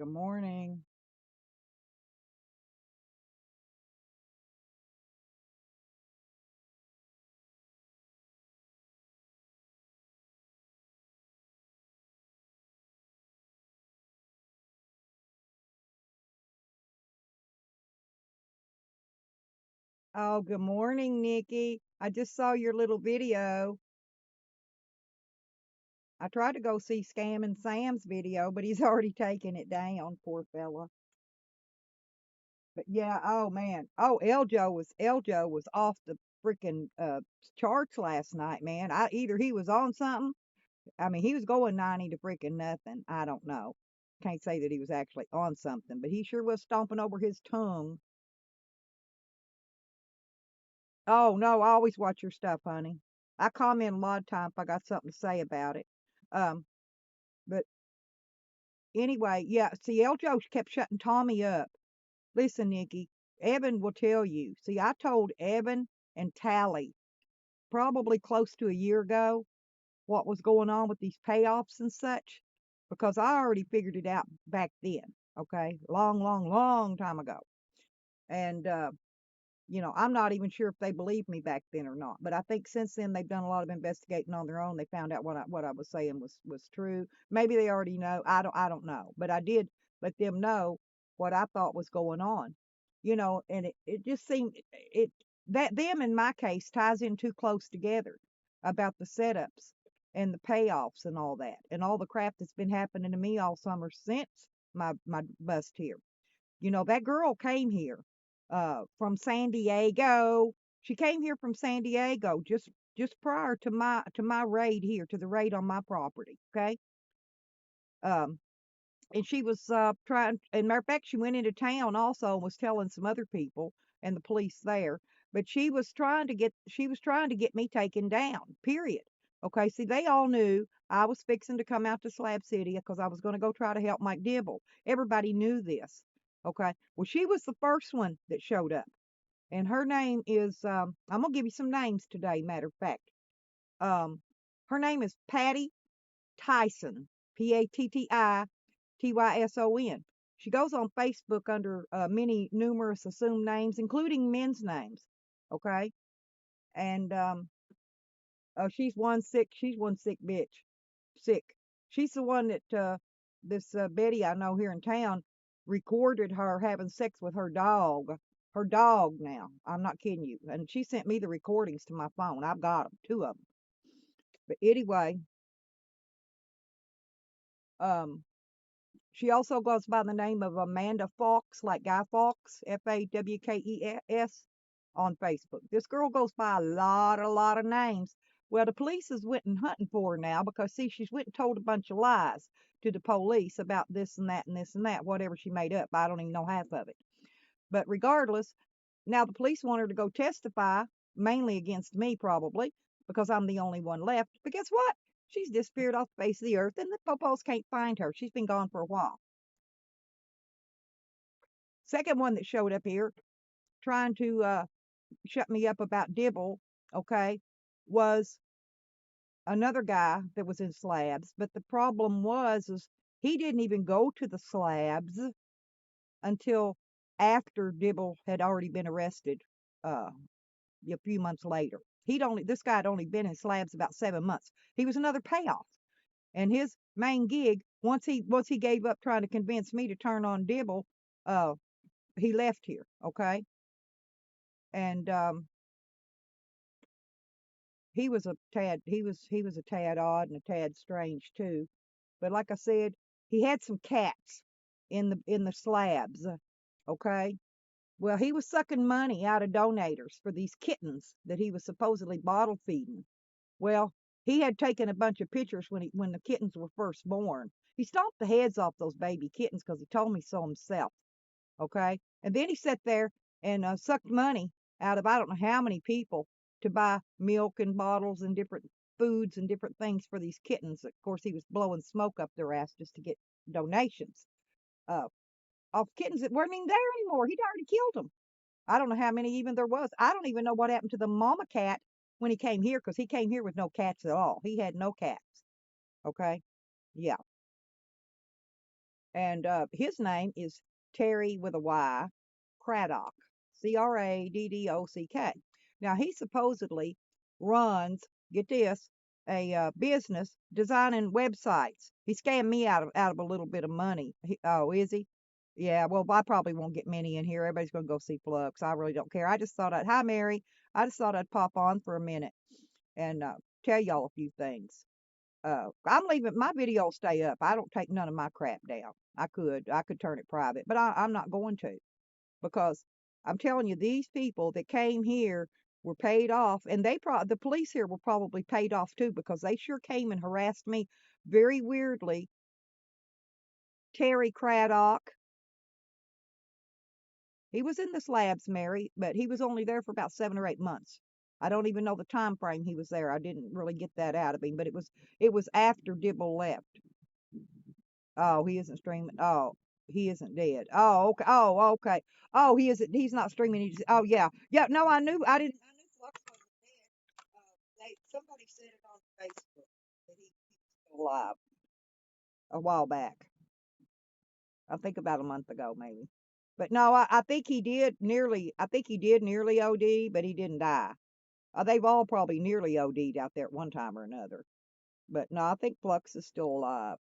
Good morning. Oh, good morning, Nikki. I just saw your little video. I tried to go see Scam and Sam's video, but he's already taken it down, poor fella. But yeah, oh man. Oh, Eljo was off the freaking charts last night, man. Either he was on something. I mean, he was going 90 to freaking nothing. I don't know. Can't say that he was actually on something, but he sure was stomping over his tongue. Oh no, I always watch your stuff, honey. I comment a lot of time if I got something to say about it. Um, but anyway, yeah. See, Eljo kept shutting Tommy up. Listen, Nikki, Evan will tell you. See, I told Evan and Tally probably close to a year ago what was going on with these payoffs and such, because I already figured it out back then. Okay, long, long, long time ago. And I'm not even sure if they believed me back then or not. But I think since then they've done a lot of investigating on their own. They found out what I was saying was true. Maybe they already know. I don't know. But I did let them know what I thought was going on. And it just seemed it that them in my case ties in too close together about the setups and the payoffs and all that and all the crap that's been happening to me all summer since my bust here. That girl came here from San Diego. She came here from San Diego just prior to my raid here, to the raid on my property. Okay. Um, and she was trying, and matter of fact, she went into town also and was telling some other people and the police there. But she was trying to get me taken down. Period. Okay. See, they all knew I was fixing to come out to Slab City because I was going to go try to help Mike Dibble. Everybody knew this. Okay. Well, she was the first one that showed up, and her name is I'm gonna give you some names today. Matter of fact, um, her name is Patty Tyson, Pattyson. She goes on Facebook under many numerous assumed names, including men's names. Okay, and she's one sick bitch, sick. She's the one that this Betty I know here in town recorded her having sex with her dog. Her dog now. I'm not kidding you. And she sent me the recordings to my phone. I've got them, two of them. But anyway, um, she also goes by the name of Amanda Fox, like Guy Fawkes, Fawkes, on Facebook. This girl goes by a lot of names. Well, the police is went and hunting for her now because, see, she's went and told a bunch of lies to the police about this and that and this and that, whatever she made up. I don't even know half of it. But regardless, now the police want her to go testify, mainly against me, probably, because I'm the only one left. But guess what? She's disappeared off the face of the earth, and the popos can't find her. She's been gone for a while. Second one that showed up here trying to shut me up about Dibble, okay, was another guy that was in slabs. But the problem was is he didn't even go to the slabs until after Dibble had already been arrested uh, a few months later. This guy had only been in slabs about 7 months. He was another payoff. And his main gig, once he gave up trying to convince me to turn on Dibble, uh, he left here, okay? And he was a tad odd and a tad strange too. But like I said, he had some cats in the slabs. Okay. Well, he was sucking money out of donators for these kittens that he was supposedly bottle feeding. Well, he had taken a bunch of pictures when the kittens were first born. He stomped the heads off those baby kittens because he told me so himself. Okay. And then he sat there and sucked money out of I don't know how many people to buy milk and bottles and different foods and different things for these kittens. Of course, he was blowing smoke up their ass just to get donations uh, of kittens that weren't even there anymore. He'd already killed them. I don't know how many even there was. I don't even know what happened to the mama cat when he came here, because he came here with no cats at all. He had no cats. Okay. Yeah. And his name is Terry with a Y, Craddock, Craddock. Now he supposedly runs, get this, a business designing websites. He scammed me out of a little bit of money. Oh, is he? Yeah. Well, I probably won't get many in here. Everybody's gonna go see Flux. I really don't care. I just thought I'd. Hi, Mary. I just thought I'd pop on for a minute and tell y'all a few things. I'm leaving my video stay up. I don't take none of my crap down. I could turn it private, but I'm not going to because I'm telling you, these people that came here were paid off, and the police here were probably paid off too because they sure came and harassed me very weirdly. Terry Craddock, he was in the slabs, Mary, but he was only there for about 7 or 8 months. I don't even know the time frame he was there. I didn't really get that out of him, but it was after Dibble left. Oh, he isn't streaming. Oh, he isn't dead. Oh, okay. Oh, okay. Oh, he isn't. He's not streaming. Oh, yeah, yeah. No, I knew. I didn't. I knew Flux wasn't dead. Somebody said it on Facebook that he was still alive a while back. I think about a month ago, maybe. But no, I think he did nearly. I think he did nearly OD, but he didn't die. They've all probably nearly OD'd out there at one time or another. But no, I think Flux is still alive.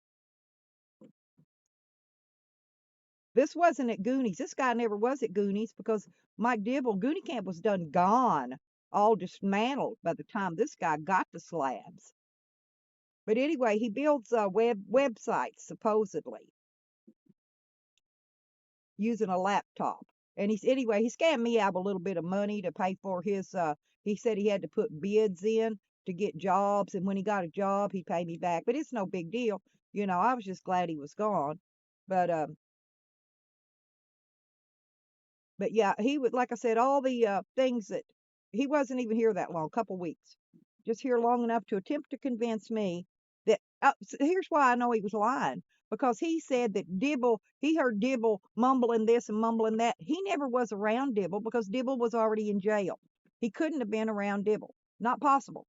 This wasn't at Goonies. This guy never was at Goonies because Mike Dibble, Goonie Camp was done gone, all dismantled by the time this guy got the slabs. But anyway, he builds websites supposedly using a laptop. And he scammed me out of a little bit of money to pay for his he said he had to put bids in to get jobs, and when he got a job, he'd pay me back. But it's no big deal. I was just glad he was gone. But yeah, he would, like I said, all the things that he wasn't even here that long, couple weeks, just here long enough to attempt to convince me that. Here's why I know he was lying, because he said that he heard Dibble mumbling this and mumbling that. He never was around Dibble because Dibble was already in jail. He couldn't have been around Dibble. Not possible.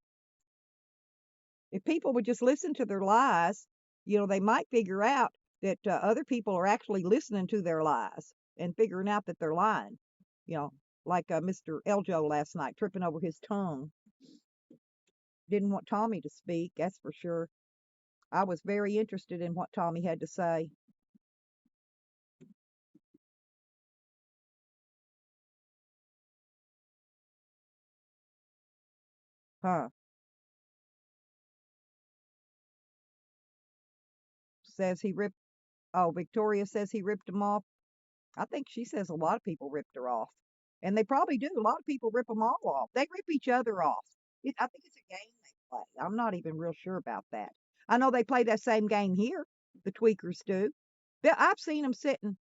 If people would just listen to their lies, they might figure out that other people are actually listening to their lies and figuring out that they're lying. Like Mr. Eljo last night, tripping over his tongue. Didn't want Tommy to speak, that's for sure. I was very interested in what Tommy had to say. Huh. Says he ripped, oh, Victoria says he ripped him off. I think she says a lot of people ripped her off. And they probably do. A lot of people rip them all off. They rip each other off. I think it's a game they play. I'm not even real sure about that. I know they play that same game here. The tweakers do. I've seen them sitting.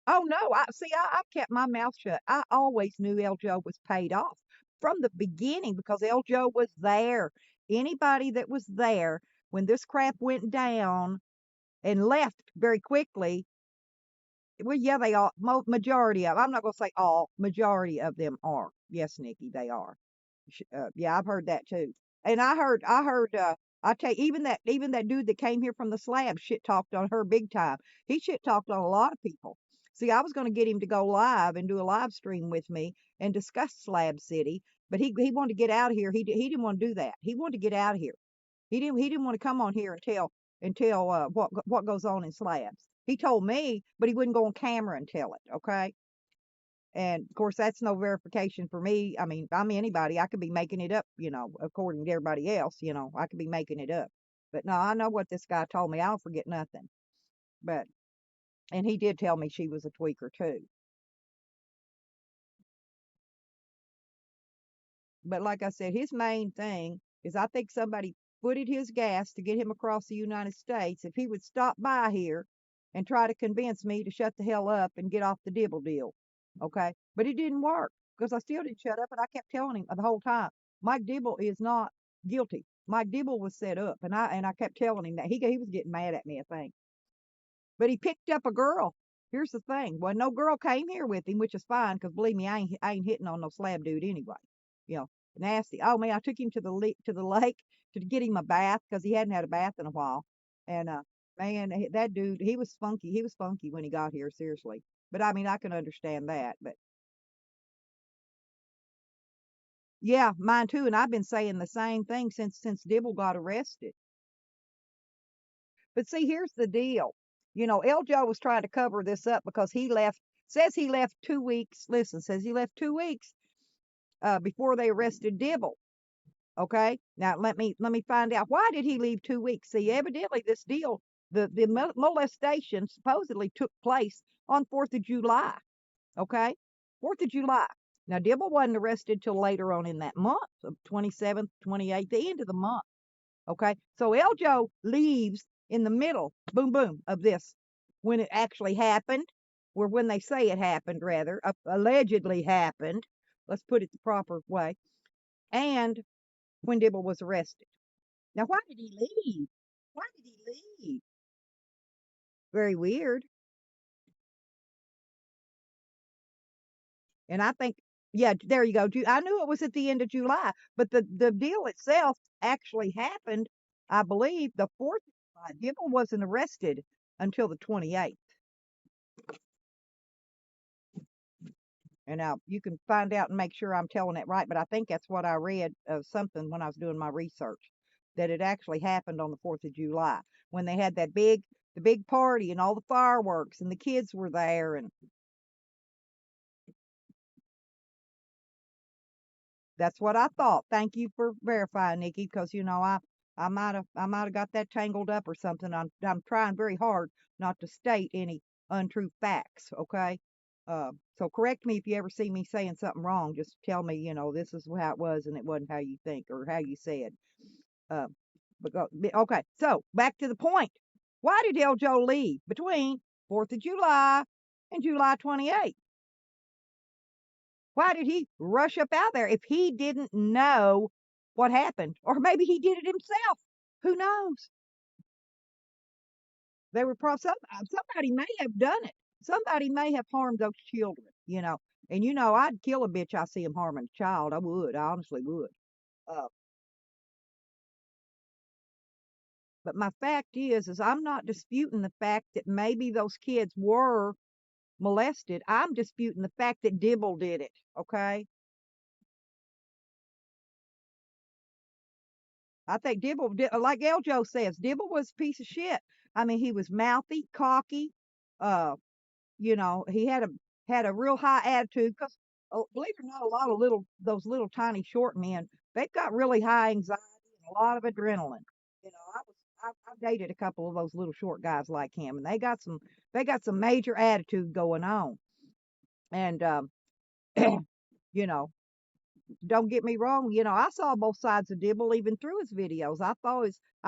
Oh no! I've kept my mouth shut. I always knew Eljo was paid off from the beginning because Eljo was there. Anybody that was there when this crap went down and left very quickly. Well, yeah, they are. Majority of. I'm not gonna say all. Majority of them are. Yes, Nikki, they are. Yeah, I've heard that too. And I heard. I tell you, even that dude that came here from the slab shit talked on her big time. He shit talked on a lot of people. See, I was gonna get him to go live and do a live stream with me and discuss Slab City, but he wanted to get out of here. He didn't want to do that. He wanted to get out of here. He didn't want to come on here and tell what goes on in slabs. He told me, but he wouldn't go on camera and tell it. Okay. And of course, that's no verification for me. I mean, I'm anybody. I could be making it up, according to everybody else. I could be making it up. But no, I know what this guy told me. I don't forget nothing. But, and he did tell me she was a tweaker too. But like I said, his main thing is I think somebody footed his gas to get him across the United States. If he would stop by here and try to convince me to shut the hell up and get off the Dibble deal. Okay. But it didn't work because I still didn't shut up, and I kept telling him the whole time, Mike Dibble is not guilty. Mike Dibble was set up, and I kept telling him that he was getting mad at me, I think. But he picked up a girl. Here's the thing. Well, no girl came here with him, which is fine because believe me, I ain't hitting on no slab dude anyway. Nasty. Oh man, I took him to the lake to get him a bath because he hadn't had a bath in a while. And Man, that dude, he was funky. He was funky when he got here, seriously. But I mean, I can understand that. But yeah, mine too. And I've been saying the same thing since Dibble got arrested. But see, here's the deal. You know, Eljo was trying to cover this up because he left. Says he left 2 weeks. Listen, says he left 2 weeks before they arrested Dibble. Okay, now let me find out, why did he leave 2 weeks? See, evidently this deal, the molestation supposedly took place on 4th of July. Okay, 4th of July. Now Dibble wasn't arrested till later on in that month of 27th, 28th, the end of the month. Okay, so Eljo leaves in the middle, boom, boom, of this when it actually happened, or when they say it happened, rather, allegedly happened. Let's put it the proper way. And when Dibble was arrested. Now, why did he leave? Why did he leave? Very weird. And I think, yeah, there you go. I knew it was at the end of July, but the deal itself actually happened, I believe, the 4th of July. Dibble wasn't arrested until the 28th. And now you can find out and make sure I'm telling it right, but I think that's what I read of something when I was doing my research, that it actually happened on the 4th of July when they had the big party and all the fireworks and the kids were there. And that's what I thought. Thank you for verifying, Nikki, because I might have got that tangled up or something. I'm trying very hard not to state any untrue facts. Okay, so correct me if you ever see me saying something wrong. Just tell me, this is how it was, and it wasn't how you think or how you said. Uh, okay, so back to the point. Why did Eljo leave between 4th of July and July 28th? Why did he rush up out there if he didn't know what happened? Or maybe he did it himself. Who knows? They were somebody may have done it. Somebody may have harmed those children. And I'd kill a bitch I see him harming a child. I would. I honestly would. Uh, but my fact is I'm not disputing the fact that maybe those kids were molested. I'm disputing the fact that Dibble did it. Okay. I think Dibble, like Eljo says, Dibble was a piece of shit. I mean, he was mouthy, cocky. Uh, he had a real high attitude because, believe it or not, a lot of those little tiny short men, they've got really high anxiety and a lot of adrenaline. I've dated a couple of those little short guys like him, and they got some major attitude going on. And you know, don't get me wrong, I saw both sides of Dibble even through his videos. I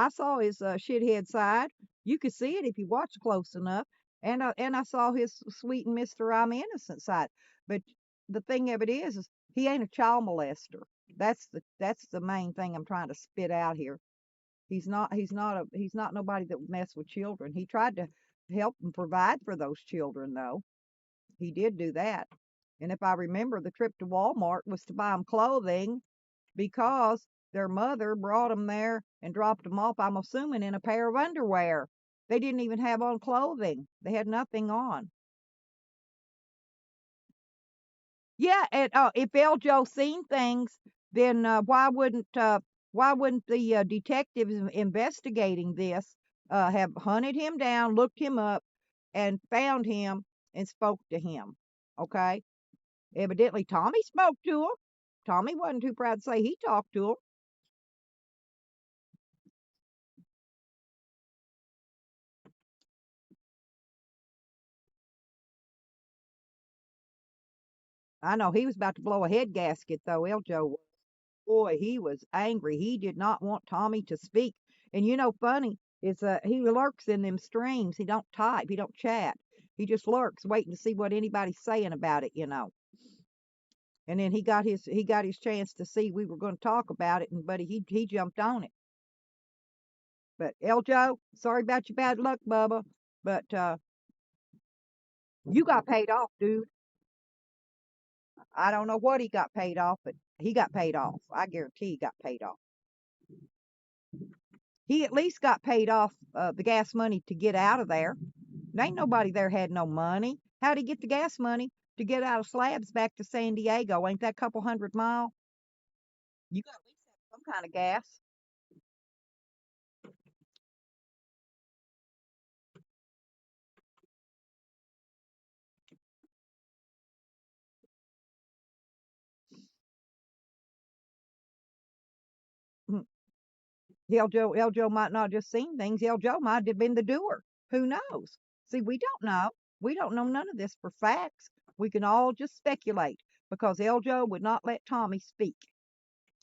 saw his shithead side. You could see it if you watch close enough. And I saw his sweet and Mr. I'm innocent side. But the thing of it is he ain't a child molester. That's the main thing I'm trying to spit out here. He's not nobody that would mess with children. He tried to help and provide for those children though. He did do that. And if I remember, the trip to Walmart was to buy them clothing because their mother brought them there and dropped them off, I'm assuming, in a pair of underwear. They didn't even have on clothing. They had nothing on. Yeah, and if Eljo seen things, then why wouldn't the detectives investigating this have hunted him down, looked him up, and found him and spoke to him? Okay. Evidently, Tommy spoke to him. Tommy wasn't too proud to say he talked to him. I know he was about to blow a head gasket, though, Eljo was. Boy, he was angry. He did not want Tommy to speak. And funny is he lurks in them streams. He don't type. He don't chat. He just lurks, waiting to see what anybody's saying about it. And then he got his chance to see we were going to talk about it, and buddy, he jumped on it. But Eljo, sorry about your bad luck, Bubba. But you got paid off, dude. I don't know what he got paid off, but he got paid off. I guarantee he got paid off. He at least got paid off the gas money to get out of there. Ain't nobody there had no money. How'd he get the gas money to get out of Slabs back to San Diego? Ain't that a couple 100 mile? You got at least have some kind of gas. Mm. Eljo might not just seen things. Eljo might have been the doer. Who knows? See, we don't know. We don't know none of this for facts. We can all just speculate because Eljo would not let Tommy speak.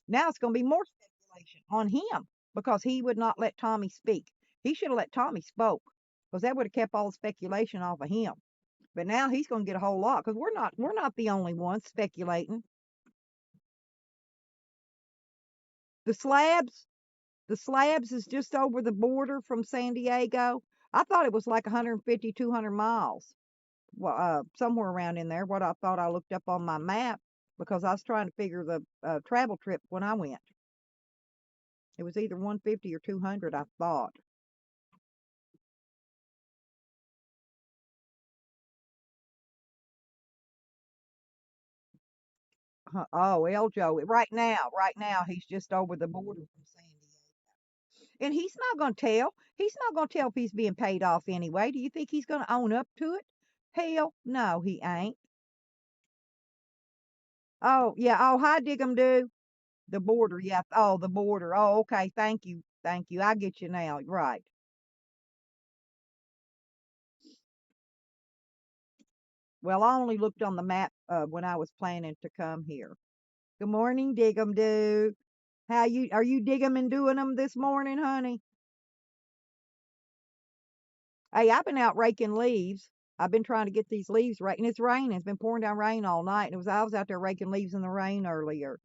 Now it's going to be more speculation on him because he would not let Tommy speak. He should have let Tommy spoke because that would have kept all the speculation off of him. But now he's going to get a whole lot because we're not the only ones speculating. The slabs, the slabs is just over the border from San Diego. I thought it was like 150, 200 miles, well, somewhere around in there. What I thought I looked up on my map because I was trying to figure the travel trip when I went. It was either 150 or 200, I thought. Oh, Eljo, right now, he's just over the border from San Diego. And he's not going to tell. He's not going to tell if he's being paid off anyway. Do you think he's going to own up to it? Hell, no, he ain't. Oh, yeah. Oh, hi, Diggum Do. The border, yeah. Oh, the border. Oh, okay. Thank you. Thank you. I get you now. Right. Well, I only looked on the map when I was planning to come here. Good morning, Diggum Do. How you are you digging and doing them this morning, honey? Hey, I've been out raking leaves. I've been trying to get these leaves raked, and it's raining. It's been pouring down rain all night. And I was out there raking leaves in the rain earlier.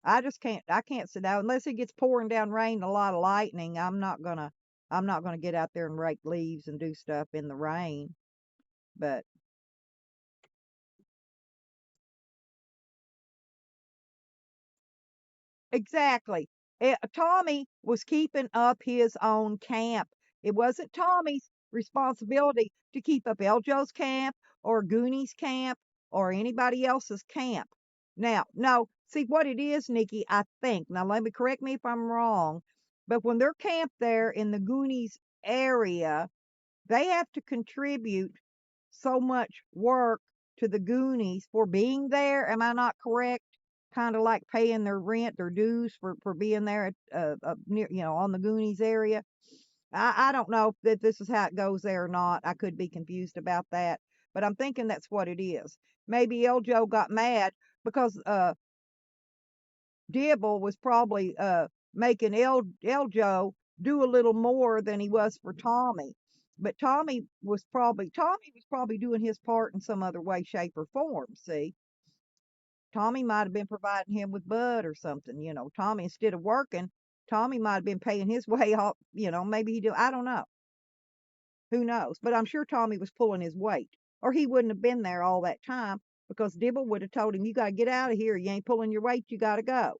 I can't sit down unless it gets pouring down rain, a lot of lightning. I'm not gonna get out there and rake leaves and do stuff in the rain. But exactly. Tommy was keeping up his own camp. It wasn't Tommy's responsibility to keep up Eljo's camp or Goonie's camp or anybody else's camp. Now, no, see what it is, Nikki, I think. Now, let me correct me if I'm wrong, but when they're camped there in the Goonies area, they have to contribute so much work to the Goonies for being there. Am I not correct? Kind of like paying their rent, their dues for being there at near, on the Goonies area. I don't know if this is how it goes there or not. I could be confused about that, but I'm thinking that's what it is. Maybe Eljo got mad because Dibble was probably making Eljo do a little more than he was for Tommy. But Tommy was probably doing his part in some other way, shape, or form. See, Tommy might have been providing him with bud or something. Tommy, instead of working, Tommy might have been paying his way off. Maybe he do. I don't know. Who knows? But I'm sure Tommy was pulling his weight, or he wouldn't have been there all that time because Dibble would have told him, "You got to get out of here. You ain't pulling your weight. You got to go."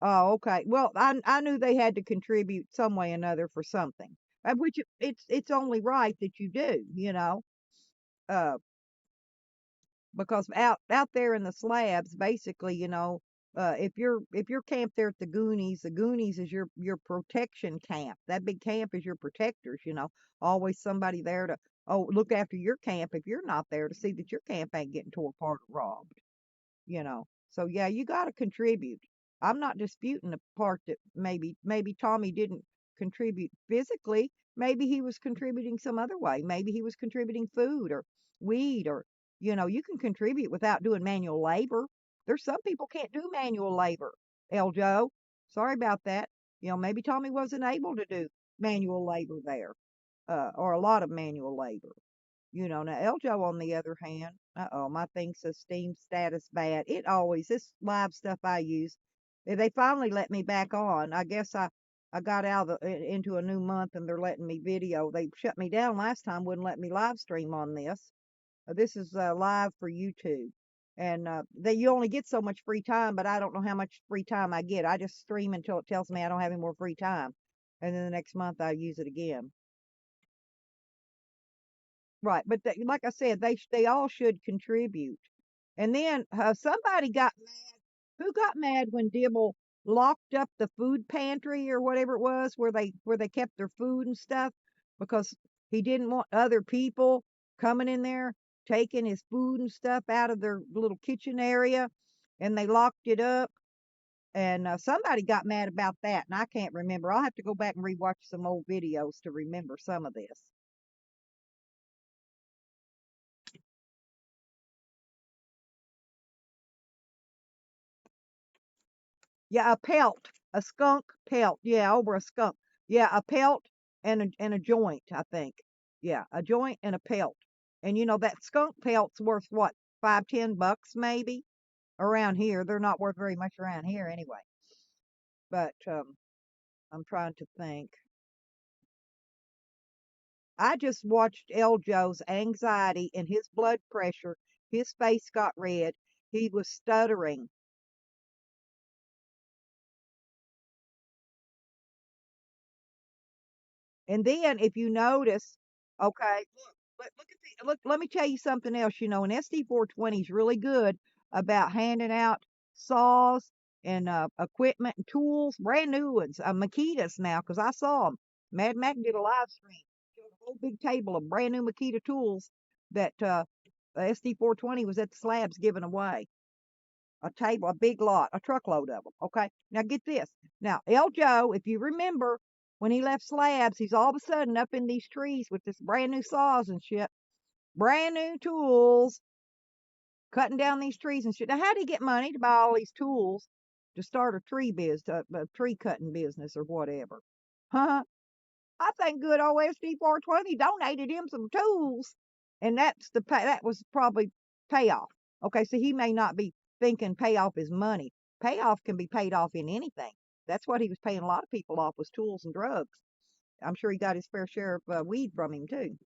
Oh, okay. Well, I knew they had to contribute some way or another for something, which it's only right that you do, uh, because out there in the slabs, basically, if you're camped there at the Goonies is your protection camp. That big camp is your protectors. Always somebody there to look after your camp if you're not there to see that your camp ain't getting tore apart or robbed you know. So yeah, you got to contribute. I'm not disputing the part that maybe Tommy didn't contribute physically. Maybe he was contributing some other way. Maybe he was contributing food or weed or you can contribute without doing manual labor. There's some people can't do manual labor. Eljo, sorry about that. Maybe Tommy wasn't able to do manual labor there, or a lot of manual labor. Now Eljo on the other hand, my thing says Steam status bad. This live stuff I use, they finally let me back on. I guess I got out of into a new month and they're letting me video. They shut me down last time, wouldn't let me live stream on this. This is live for YouTube. And you only get so much free time, but I don't know how much free time I get. I just stream until it tells me I don't have any more free time, and then the next month I use it again. Right, but like I said, they all should contribute. And then somebody got who got mad when Dibble locked up the food pantry or whatever it was where they kept their food and stuff because he didn't want other people coming in there taking his food and stuff out of their little kitchen area, and they locked it up. And somebody got mad about that, and I can't remember. I'll have to go back and rewatch some old videos to remember some of this. Yeah, a pelt, a skunk pelt. Yeah, over a skunk. Yeah, a pelt and a joint, I think. Yeah, a joint and a pelt. And that skunk pelt's worth what, 5, 10 bucks maybe around here. They're not worth very much around here anyway. But I'm trying to think. I just watched Eljo's anxiety and his blood pressure. His face got red. He was stuttering. And then if you notice, okay, look at look, let me tell you something else. An SD420 is really good about handing out saws and equipment and tools, brand new ones, Makitas now, because I saw them. Mad Mac did a live stream, showed a whole big table of brand new Makita tools that SD420 was at the slabs giving away. A table, a big lot, a truckload of them. Okay. Now get this. Now, El Joe, if you remember, when he left slabs, he's all of a sudden up in these trees with this brand new saws and shit, brand new tools, cutting down these trees and shit. Now, how did he get money to buy all these tools to start a tree cutting business or whatever? Huh? I think good old SD420 donated him some tools, and that was probably payoff. Okay, so he may not be thinking payoff is money. Payoff can be paid off in anything. That's what he was paying a lot of people off, was tools and drugs. I'm sure he got his fair share of weed from him too.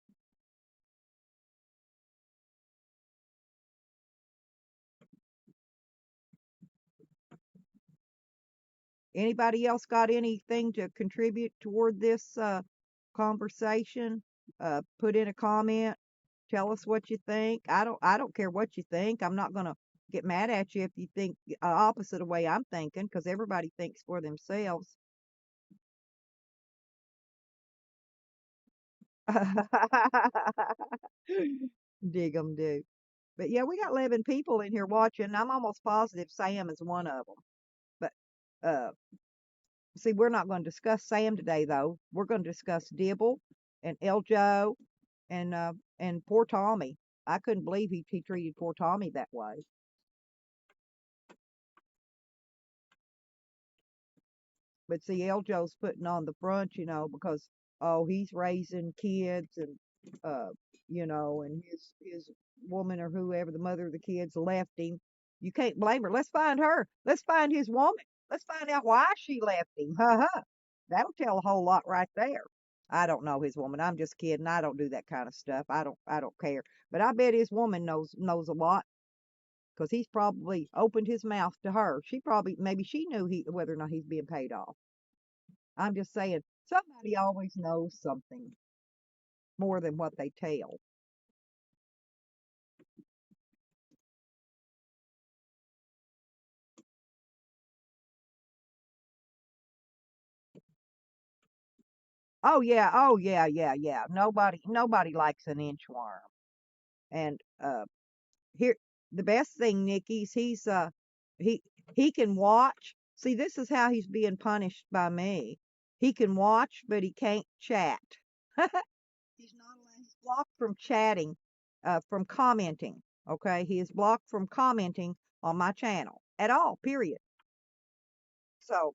Anybody else got anything to contribute toward this conversation? Put in a comment. Tell us what you think. I don't care what you think. I'm not gonna get mad at you if you think opposite of the way I'm thinking, because everybody thinks for themselves. Dig 'em, do. But yeah, we got 11 people in here watching. I'm almost positive Sam is one of them. But uh, see, we're not going to discuss Sam today, though. We're going to discuss Dibble and Eljo and poor Tommy. I couldn't believe he treated poor Tommy that way. But see, Eljo's putting on the front, because he's raising kids and uh, and his woman or whoever, the mother of the kids, left him. You can't blame her. Let's find her. Let's find his woman. Let's find out why she left him. Ha ha. That'll tell a whole lot right there. I don't know his woman. I'm just kidding. I don't do that kind of stuff. I don't care. But I bet his woman knows a lot, because he's probably opened his mouth to her. She probably maybe she knew whether or not he's being paid off. I'm just saying, somebody always knows something more than what they tell. Oh yeah, oh yeah, yeah, yeah. Nobody likes an inchworm. And here, the best thing, Nikki's he he can watch. See, this is how he's being punished by me. He can watch, but he can't chat. He's not allowed. He's blocked from chatting, from commenting. Okay, he is blocked from commenting on my channel at all. Period. So,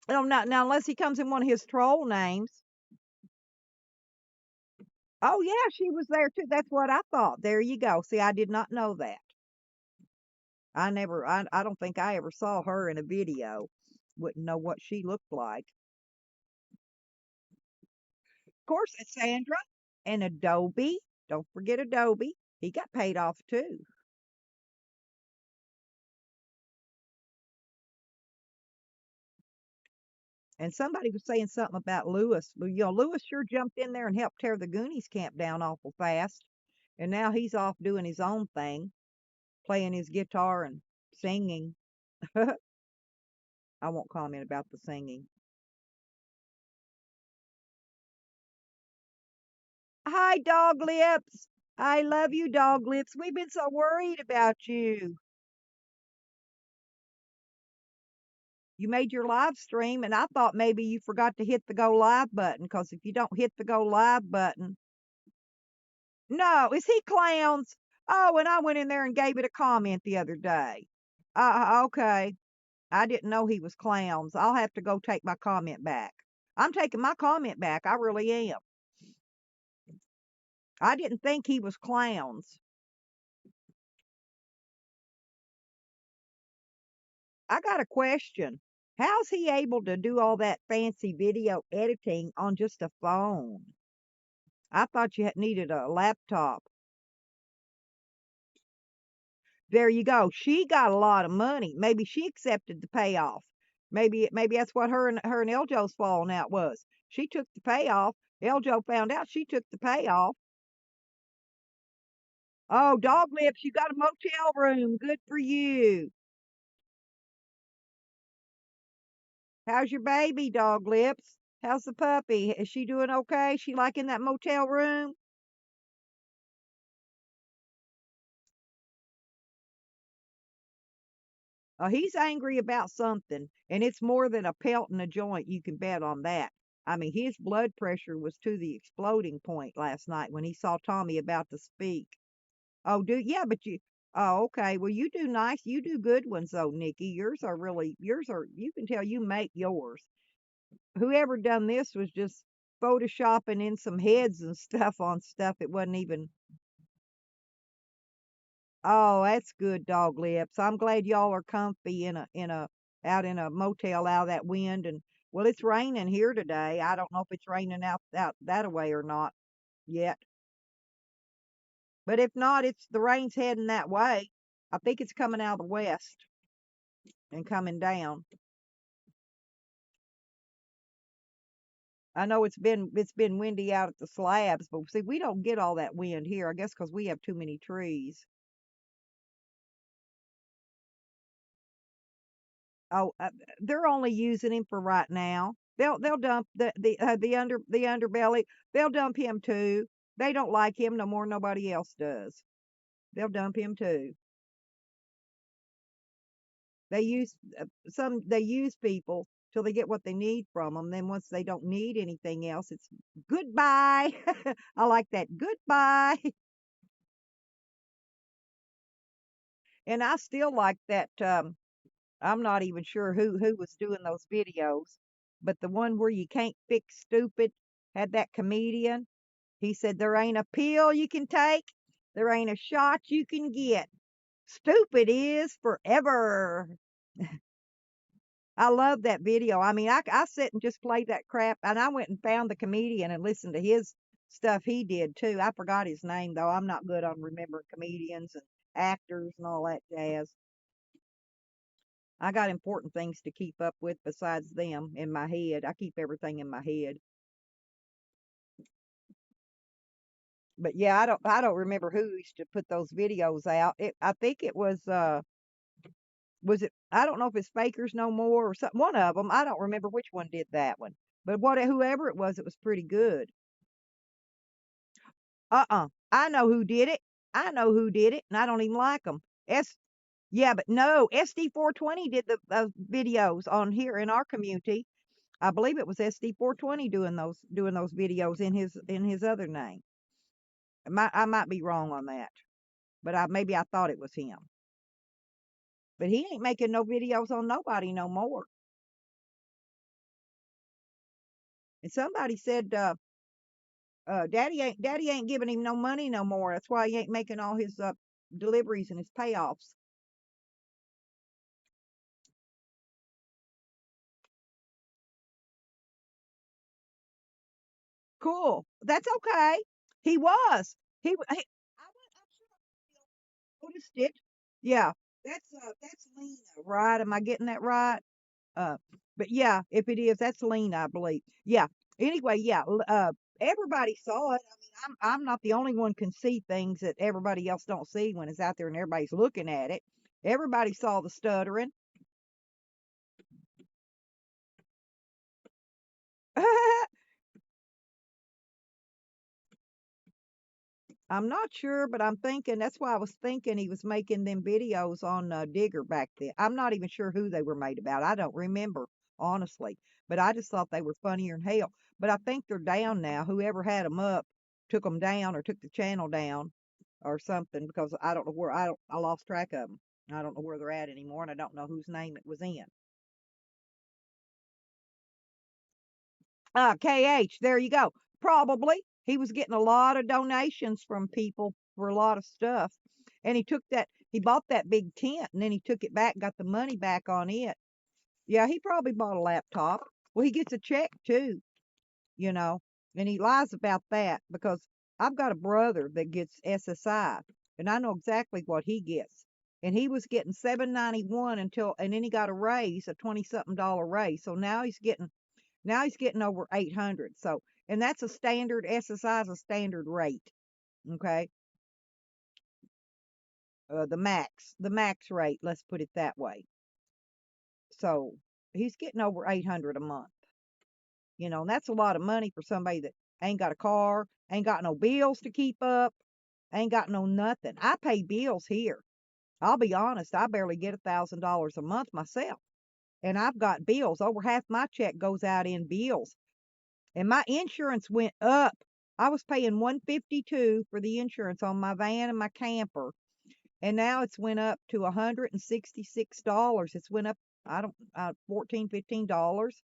no, not now unless he comes in one of his troll names. Oh yeah, she was there too. That's what I thought. There you go. See, I did not know that. I don't think I ever saw her in a video. Wouldn't know what she looked like. Of course, it's Sandra and Adobe. Don't forget Adobe. He got paid off too. And somebody was saying something about Lewis. Well, you know, Lewis sure jumped in there and helped tear the Goonies camp down awful fast. And now he's off doing his own thing, playing his guitar and singing. I won't comment about the singing. Hi, Dog Lips. I love you, Dog Lips. We've been so worried about you. You made your live stream, and I thought maybe you forgot to hit the go live button, because if you don't hit the go live button, no, is he clowns? Oh, and I went in there and gave it a comment the other day. Okay. I didn't know he was clowns. I'll have to go take my comment back. I'm taking my comment back. I really am. I didn't think he was clowns. I got a question. How's he able to do all that fancy video editing on just a phone? I thought you needed a laptop. There you go. She got a lot of money. Maybe she accepted the payoff. Maybe that's what her and Eljo's falling out was. She took the payoff. Eljo found out she took the payoff. Oh, Dog Lips, you got a motel room. Good for you. How's your baby, Dog Lips? How's the puppy? Is she doing okay? She liking that motel room? He's angry about something, and it's more than a pelt and a joint. You can bet on that. I mean, his blood pressure was to the exploding point last night when he saw Tommy about to speak. Oh, yeah, but you. Oh, okay. Well, you do nice. You do good ones, though, Nikki. Yours are. You can tell you make yours. Whoever done this was just photoshopping in some heads and stuff on stuff. It wasn't even. Oh, that's good, Dog Lips. I'm glad y'all are comfy in a out in a motel out of that wind. And well, it's raining here today. I don't know if it's raining out that way or not yet. But if not, it's the rain's heading that way. I think it's coming out of the west and coming down. I know it's been windy out at the slabs, but see, we don't get all that wind here. I guess because we have too many trees. Oh, they're only using him for right now. They'll dump the underbelly. They'll dump him too. They don't like him no more than nobody else does. They'll dump him too. They use they use people till they get what they need from them. Then once they don't need anything else, it's goodbye. I like that goodbye. And I still like that. I'm not even sure who was doing those videos, but the one where you can't fix stupid had that comedian. He said there ain't a pill you can take, there ain't a shot you can get. Stupid is forever. I love that video. I mean, I sit and just played that crap, and I went and found the comedian and listened to his stuff he did too. I forgot his name though. I'm not good on remembering comedians and actors and all that jazz. I got important things to keep up with besides them in my head. I keep everything in my head. But yeah, I don't remember who used to put those videos out. I think it was it I don't know if it's Fakers No More or something. One of them. I don't remember which one did that one. But whoever it was pretty good. I know who did it. I know who did it, and I don't even like them. Yeah, but no, SD420 did the videos on here in our community. I believe it was SD420 doing those videos in his other name. I might be wrong on that, but maybe I thought it was him. But he ain't making no videos on nobody no more. And somebody said, Daddy ain't giving him no money no more. That's why he ain't making all his deliveries and his payoffs. Cool. That's okay. He was. I'm sure I noticed it. Yeah. That's Lena, right? Am I getting that right? Uh, But yeah, if it is, that's lean, I believe. Yeah. Anyway, yeah. Everybody saw it. I mean, I'm not the only one can see things that everybody else don't see when it's out there and everybody's looking at it. Everybody saw the stuttering. I'm not sure, but I'm thinking that's why I was thinking he was making them videos on Digger back then. I'm not even sure who they were made about. I don't remember, honestly. But I just thought they were funnier than hell. But I think they're down now. Whoever had them up took them down or took the channel down or something because I don't know where I lost track of them. I don't know where they're at anymore, and I don't know whose name it was in. KH, there you go. Probably. He was getting a lot of donations from people for a lot of stuff. And he bought that big tent and then he took it back, got the money back on it. Yeah, he probably bought a laptop. Well, he gets a check too, you know, and he lies about that because I've got a brother that gets SSI and I know exactly what he gets. And he was getting 791 and then he got a raise, a 20 something dollar raise. So now he's getting over 800. So, and that's a standard, SSI is a standard rate. Okay. The max rate, let's put it that way. So he's getting over 800 a month, and that's a lot of money for somebody that ain't got a car, ain't got no bills to keep up, ain't got no nothing. I pay bills here. I'll be honest, I barely get $1,000 a month myself. And I've got bills. Over half my check goes out in bills. And my insurance went up. I was paying 152 for the insurance on my van and my camper, and now it's went up to $166. It's went up, I don't 14, $15.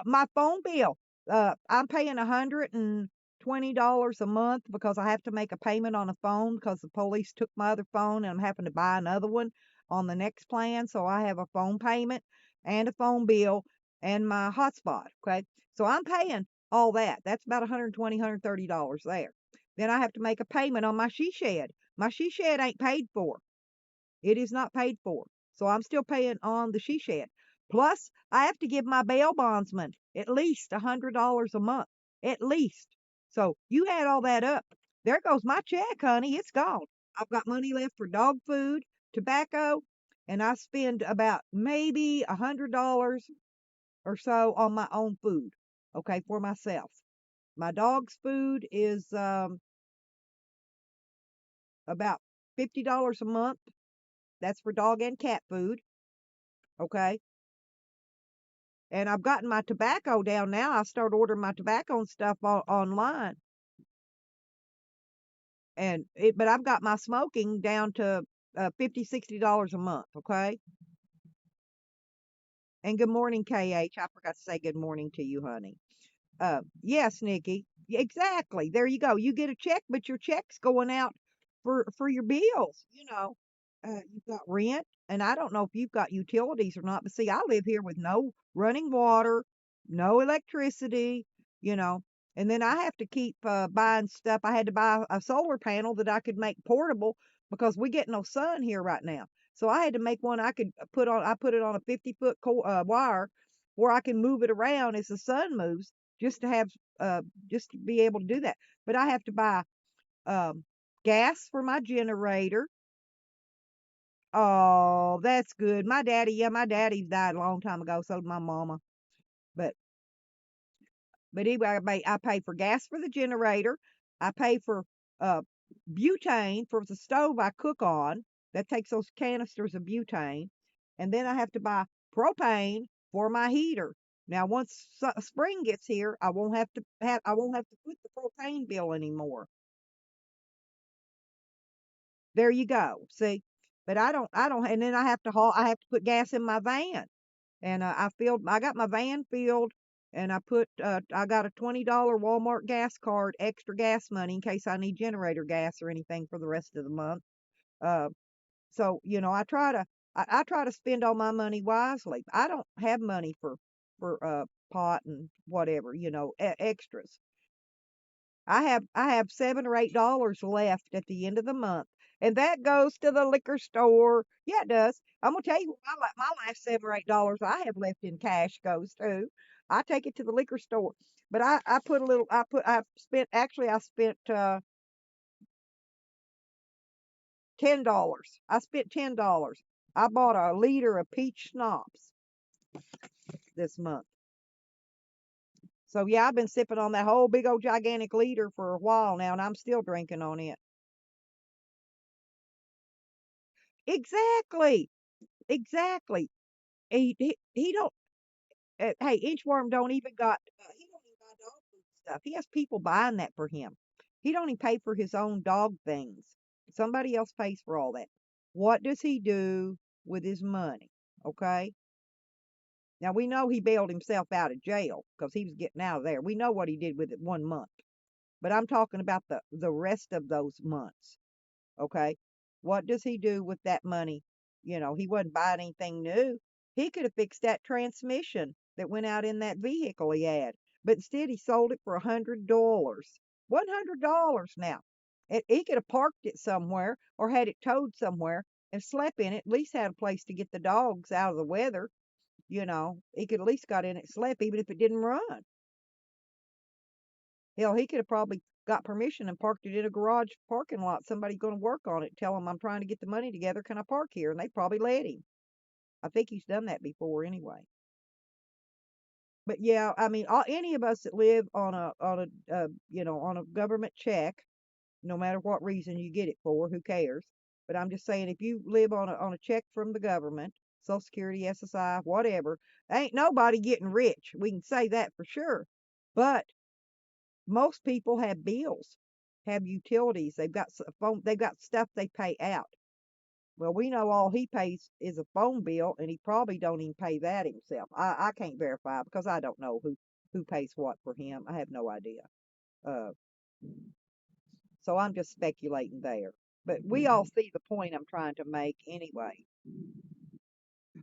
My phone bill, I'm paying $120 a month because I have to make a payment on a phone because the police took my other phone and I'm having to buy another one on the next plan. So I have a phone payment and a phone bill and my hotspot. Okay. So I'm paying all that. That's about $120, $130 there. Then I have to make a payment on my she shed. My she shed ain't paid for. It is not paid for. So I'm still paying on the she shed. Plus, I have to give my bail bondsman at least $100 a month. At least. So you add all that up. There goes my check, honey. It's gone. I've got money left for dog food, tobacco, and I spend about maybe $100 or so on my own food. Okay, for myself. My dog's food is about $50 a month. That's for dog and cat food. Okay. And I've gotten my tobacco down now. I start ordering my tobacco and stuff online. But I've got my smoking down to $50, $60 a month. Okay. And good morning, KH. I forgot to say good morning to you, honey. Yes, Nikki. Exactly. There you go. You get a check, but your check's going out for your bills. You've got rent, and I don't know if you've got utilities or not, but see, I live here with no running water, no electricity, you know, and then I have to keep buying stuff. I had to buy a solar panel that I could make portable because we get no sun here right now. So I had to make one I could put on. I put it on a 50-foot wire where I can move it around as the sun moves, just to have just to be able to do that. But I have to buy um, gas for my generator. Oh, that's good. My daddy died a long time ago. So did my mama. But anyway, I pay for gas for the generator. I pay for uh butane for the stove I cook on. That takes those canisters of butane, and then I have to buy propane for my heater. Now, once spring gets here, I won't have to put the propane bill anymore. There you go. See, but I don't, and then I have to put gas in my van. And I got my van filled, and I got a $20 Walmart gas card, extra gas money in case I need generator gas or anything for the rest of the month. Uh, so I try to spend all my money wisely. I don't have money for pot and whatever, extras. I have $7 or $8 left at the end of the month, And that goes to the liquor store. Yeah, it does. I'm gonna tell you what my last $7 or $8 I have left in cash goes to. I take it to the liquor store. But I put a little I spent actually I spent $10. I spent $10. I bought a liter of peach schnapps this month. So yeah, I've been sipping on that whole big old gigantic liter for a while now, and I'm still drinking on it. Exactly, exactly. He don't. Hey, Inchworm don't even got. He don't even buy dog food stuff. He has people buying that for him. He don't even pay for his own dog things. Somebody else pays for all that. What does he do with his money? Okay. Now we know he bailed himself out of jail because he was getting out of there. We know what he did with it 1 month. But I'm talking about the rest of those months. Okay. What does he do with that money? He wasn't buying anything new. He could have fixed that transmission that went out in that vehicle he had. But instead he sold it for $100. $100 now. He could have parked it somewhere or had it towed somewhere and slept in it. At least had a place to get the dogs out of the weather. He could at least got in it, slept, even if it didn't run. Hell, he could have probably got permission and parked it in a garage parking lot. Somebody going to work on it. Tell him I'm trying to get the money together. Can I park here? And they probably let him. I think he's done that before anyway. But yeah, I mean, any of us that live on a government check, no matter what reason you get it for, who cares? But I'm just saying, if you live on a check from the government, Social Security, SSI, whatever, ain't nobody getting rich. We can say that for sure. But most people have bills, have utilities. They've got phone. They've got stuff they pay out. Well, we know all he pays is a phone bill, and he probably don't even pay that himself. I can't verify because I don't know who pays what for him. I have no idea. Uh, so I'm just speculating there. But we all see the point I'm trying to make anyway.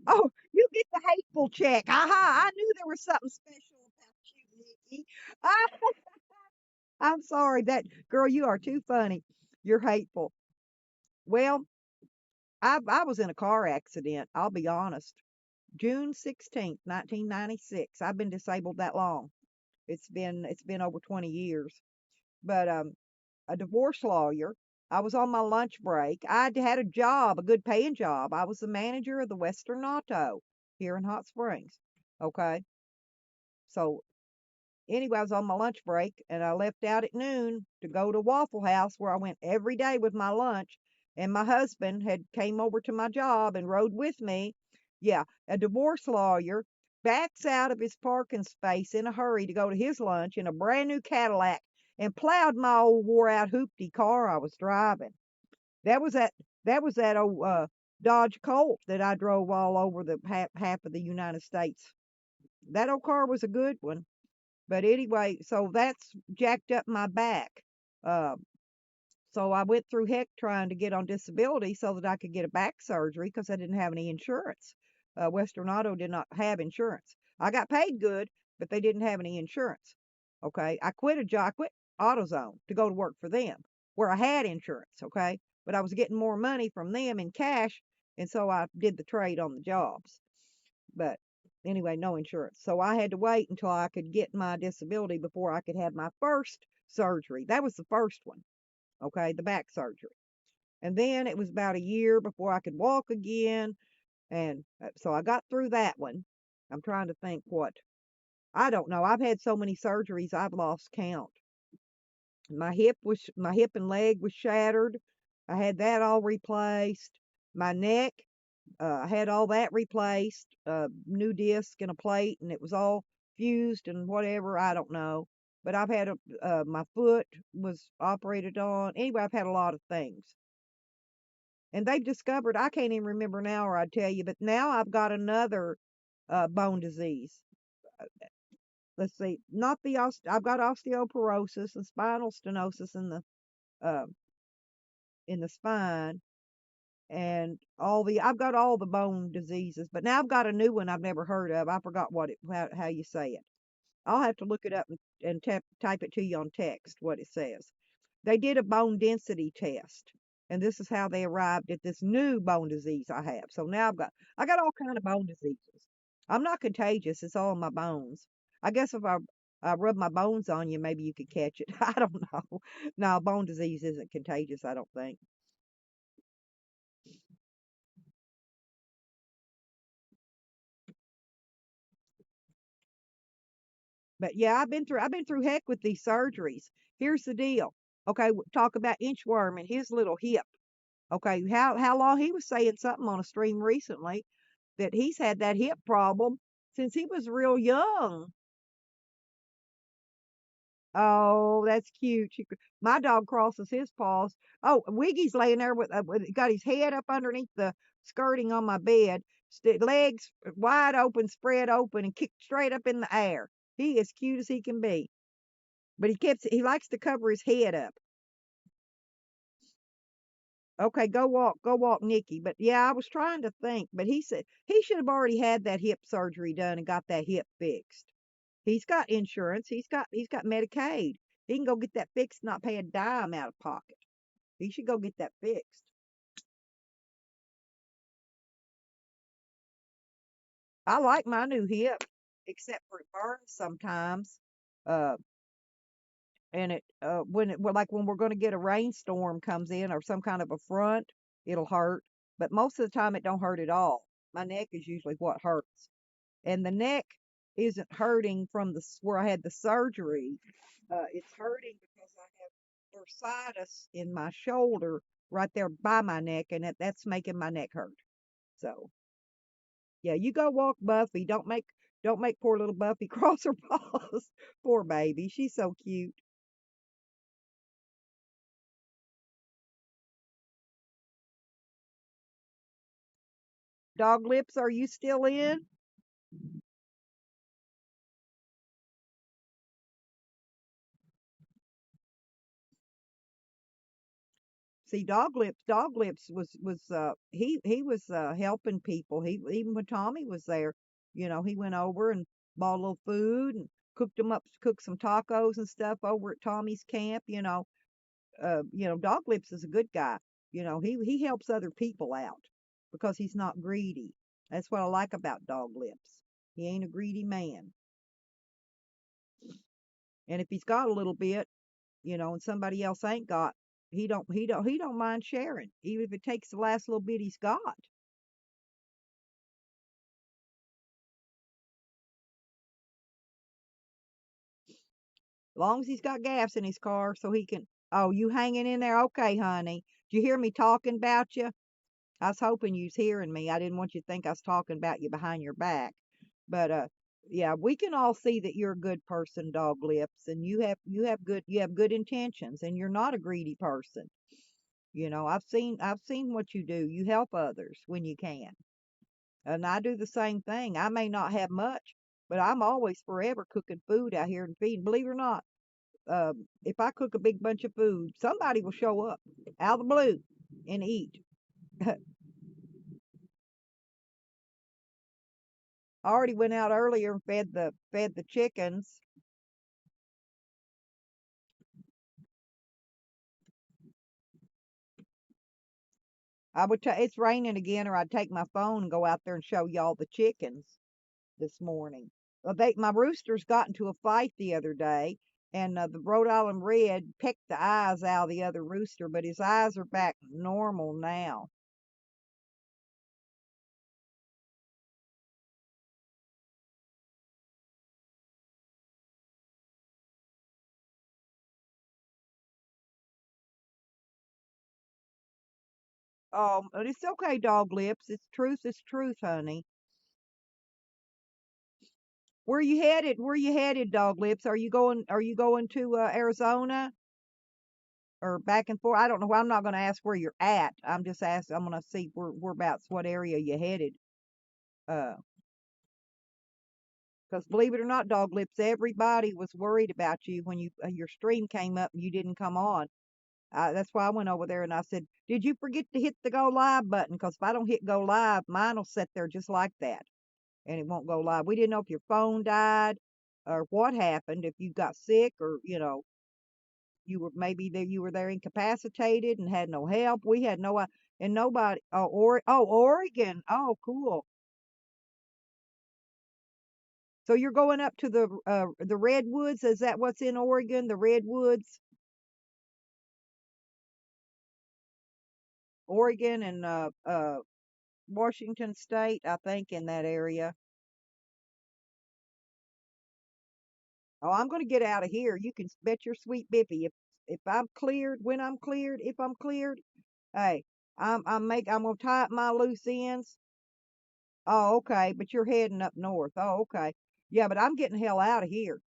Oh, you get the hateful check. Aha! I knew there was something special about you, Nikki. I'm sorry. That girl, you are too funny. You're hateful. Well, I was in a car accident. I'll be honest. June 16th, 1996. I've been disabled that long. It's been over 20 years. But a divorce lawyer. I was on my lunch break. I had a job, a good paying job. I was the manager of the Western Auto here in Hot Springs. Okay. So anyway, I was on my lunch break and I left out at noon to go to Waffle House where I went every day with my lunch. And my husband had came over to my job and rode with me. Yeah, a divorce lawyer backs out of his parking space in a hurry to go to his lunch in a brand new Cadillac and plowed my old wore out hoopty car I was driving. That was that old Dodge Colt that I drove all over the half of the United States. That old car was a good one. But anyway, so that's jacked up my back. Uh, so I went through heck trying to get on disability so that I could get a back surgery because I didn't have any insurance. Western Auto did not have insurance. I got paid good, but they didn't have any insurance. Okay, I quit a job, I quit AutoZone to go to work for them where I had insurance. Okay, but I was getting more money from them in cash, and so I did the trade on the jobs. But anyway, no insurance. So I had to wait until I could get my disability before I could have my first surgery. That was the first one, okay, the back surgery. And then it was about a year before I could walk again. And so I got through that one. I'm trying to think what. I don't know. I've had so many surgeries, I've lost count. My hip and leg was shattered. I had that all replaced. My neck, I had all that replaced, new disc and a plate, and it was all fused and whatever. I don't know. But I've had my foot was operated on. Anyway, I've had a lot of things. And they've discovered, I can't even remember now, or I'd tell you, but now I've got another bone disease. Let's see, not I've got osteoporosis and spinal stenosis uh, in the spine and I've got all the bone diseases, but now I've got a new one I've never heard of. I forgot how you say it. I'll have to look it up and type it to you on text what it says. They did a bone density test. And this is how they arrived at this new bone disease I have. So now I got all kind of bone diseases. I'm not contagious. It's all in my bones. I guess if I rub my bones on you, maybe you could catch it. I don't know. No, bone disease isn't contagious, I don't think. But yeah, I've been through heck with these surgeries. Here's the deal. Okay, talk about inchworm and his little hip. Okay, how long he was saying something on a stream recently that he's had that hip problem since he was real young. Oh, that's cute. My dog crosses his paws. Oh, Wiggy's laying there got his head up underneath the skirting on my bed, legs wide open, spread open, and kicked straight up in the air. He is cute as he can be, but he likes to cover his head up. Okay, go walk, Nikki. But yeah, I was trying to think, but he said he should have already had that hip surgery done and got that hip fixed. He's got insurance. He's got Medicaid. He can go get that fixed, not pay a dime out of pocket. He should go get that fixed. I like my new hip, except for it burns sometimes. Uh, and like when we're going to get a rainstorm comes in or some kind of a front, it'll hurt. But most of the time, it don't hurt at all. My neck is usually what hurts, and the neck isn't hurting from where I had the surgery. It's hurting because I have bursitis in my shoulder right there by my neck, and that's making my neck hurt. So yeah, you go walk Buffy. Don't make poor little Buffy cross her paws. Poor baby, she's so cute. Dog lips, are you still in? See, Dog Lips he was helping people. He even when Tommy was there, he went over and bought a little food and cooked some tacos and stuff over at Tommy's camp. Dog Lips is a good guy. He helps other people out because he's not greedy. That's what I like about Dog Lips. He ain't a greedy man. And if he's got a little bit, and somebody else ain't got, he don't mind sharing, even if it takes the last little bit he's got. As long as he's got gas in his car so he can. Oh, you hanging in there? Okay, honey. Did you hear me talking about you? I was hoping you was hearing me. I didn't want you to think I was talking about you behind your back. But yeah, we can all see that you're a good person, Dog Lips, and you have good intentions, and you're not a greedy person. I've seen what you do. You help others when you can. And I do the same thing. I may not have much, but I'm always forever cooking food out here and feeding. Believe it or not, if I cook a big bunch of food, somebody will show up out of the blue and eat. I already went out earlier and fed the chickens. It's raining again, or I'd take my phone and go out there and show y'all the chickens this morning. Well, my roosters got into a fight the other day, and the Rhode Island Red pecked the eyes out of the other rooster, but his eyes are back normal now. But it's okay, Dog Lips. It's truth. It's truth, honey. Where you headed? Where you headed, Dog Lips? Are you going to Arizona or back and forth? I don't know. I'm not going to ask where you're at. I'm just asking. I'm going to see whereabouts, what area you headed. Uh, because believe it or not, Dog Lips, everybody was worried about you when your stream came up and you didn't come on. That's why I went over there and I said, "Did you forget to hit the go live button? Because if I don't hit go live, mine will sit there just like that, and it won't go live." We didn't know if your phone died or what happened, if you got sick or. You were maybe there. You were there incapacitated and had no help. We had no, and nobody. Oregon. Oh, cool. So you're going up to the redwoods. Is that what's in Oregon? The redwoods, Oregon and Washington State, I think, in that area. Oh, I'm going to get out of here. You can bet your sweet biffy if I'm cleared, when I'm cleared, if I'm cleared. Hey, I'm gonna tie up my loose ends. Oh, okay, but you're heading up north. Oh, okay. Yeah, but I'm getting the hell out of here.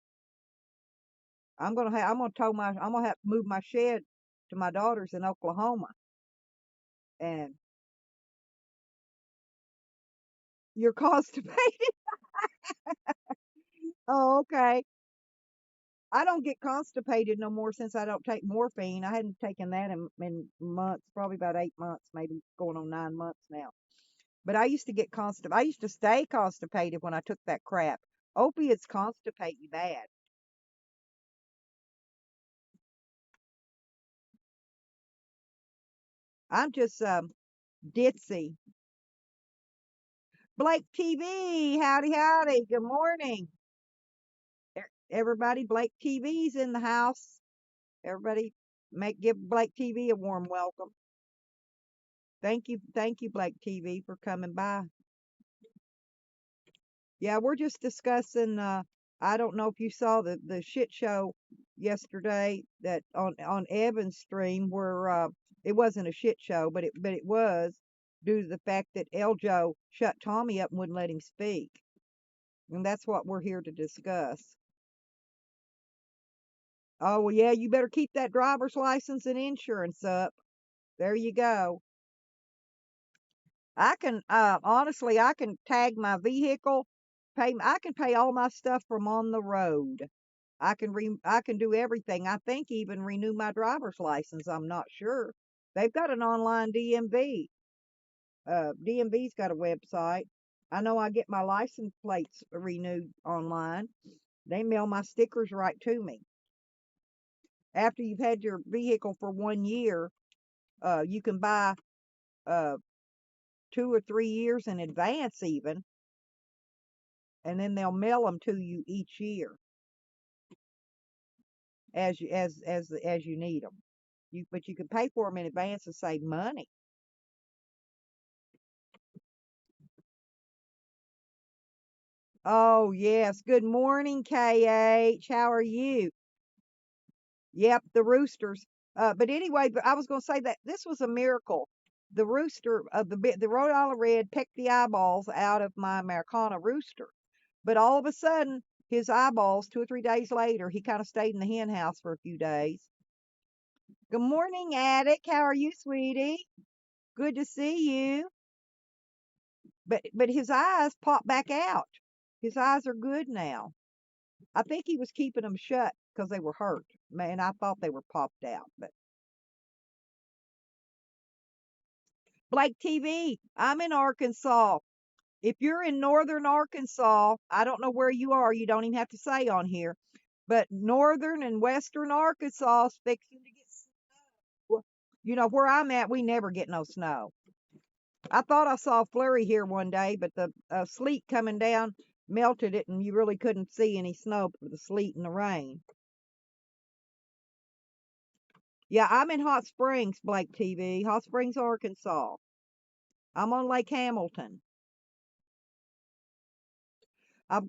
I'm gonna have to move my shed to my daughter's in Oklahoma. And you're constipated. Oh, okay. I don't get constipated no more since I don't take morphine. I hadn't taken that in months, probably about 8 months, maybe going on 9 months now. But I used to get constipated. I used to stay constipated when I took that crap. Opiates constipate you bad. I'm just ditzy. Blake TV, howdy howdy. Good morning, everybody. Blake TV's in the house. Everybody, give Blake TV a warm welcome. Thank you, Blake TV, for coming by. Yeah, we're just discussing. I don't know if you saw the shit show yesterday that on Evan's stream where it wasn't a shit show, but it was due to the fact that Eljo shut Tommy up and wouldn't let him speak, and that's what we're here to discuss. Oh well, yeah, you better keep that driver's license and insurance up. There you go. I can honestly, I can tag my vehicle, I can pay all my stuff from on the road. I can do everything. I think even renew my driver's license. I'm not sure. They've got an online DMV. DMV's got a website. I know I get my license plates renewed online. They mail my stickers right to me. After you've had your vehicle for 1 year, you can buy uh 2 or 3 years in advance even, and then they'll mail them to you each year as you need them. But you can pay for them in advance and save money. Oh, yes. Good morning, KH. How are you? Yep, the roosters. But anyway, but I was going to say that this was a miracle. The rooster of the Rhode Island Red pecked the eyeballs out of my Americana rooster. But all of a sudden, his eyeballs, 2 or 3 days later, he kind of stayed in the hen house for a few days. Good morning, Attic. How are you, sweetie? Good to see you. But his eyes popped back out. His eyes are good now. I think he was keeping them shut because they were hurt. Man, I thought they were popped out. But Blake TV, I'm in Arkansas. If you're in northern Arkansas, I don't know where you are. You don't even have to say on here. But northern and western Arkansas is fixing to get snow. You know, where I'm at, we never get no snow. I thought I saw a flurry here one day, but the sleet coming down melted it, and you really couldn't see any snow for the sleet and the rain. Yeah, I'm in Hot Springs, Blake TV. Hot Springs, Arkansas. I'm on Lake Hamilton. I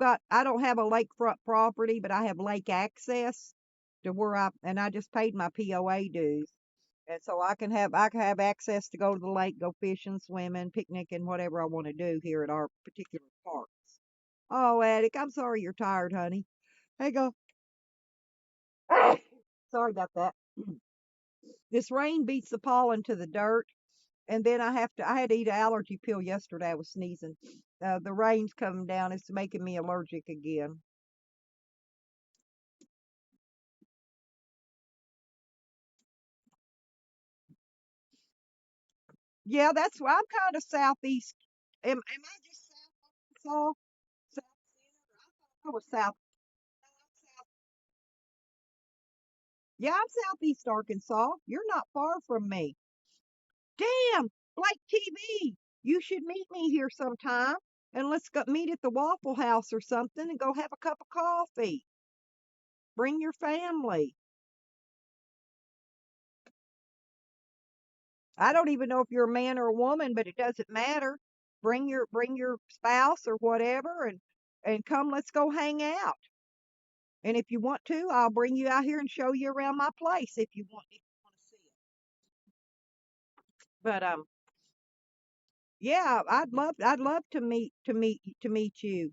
don't have a lakefront property, but I have lake access to and I just paid my POA dues. And so I can have access to go to the lake, go fishing, swimming, picnicking, whatever I want to do here at our particular parks. Oh, Attic, I'm sorry you're tired, honey. Hey, go. Sorry about that. This rain beats the pollen to the dirt, and then I had to eat an allergy pill yesterday. I was sneezing. The rain's coming down. It's making me allergic again. Yeah, that's why I'm kind of southeast. Am I just south? South center? I thought I was south. Yeah, I'm Southeast Arkansas. You're not far from me. Damn, Blake TV. You should meet me here sometime and let's go meet at the Waffle House or something and go have a cup of coffee. Bring your family. I don't even know if you're a man or a woman, but it doesn't matter. Bring your spouse or whatever and come let's go hang out. And if you want to, I'll bring you out here and show you around my place if you want to see it. But yeah, I'd love to meet you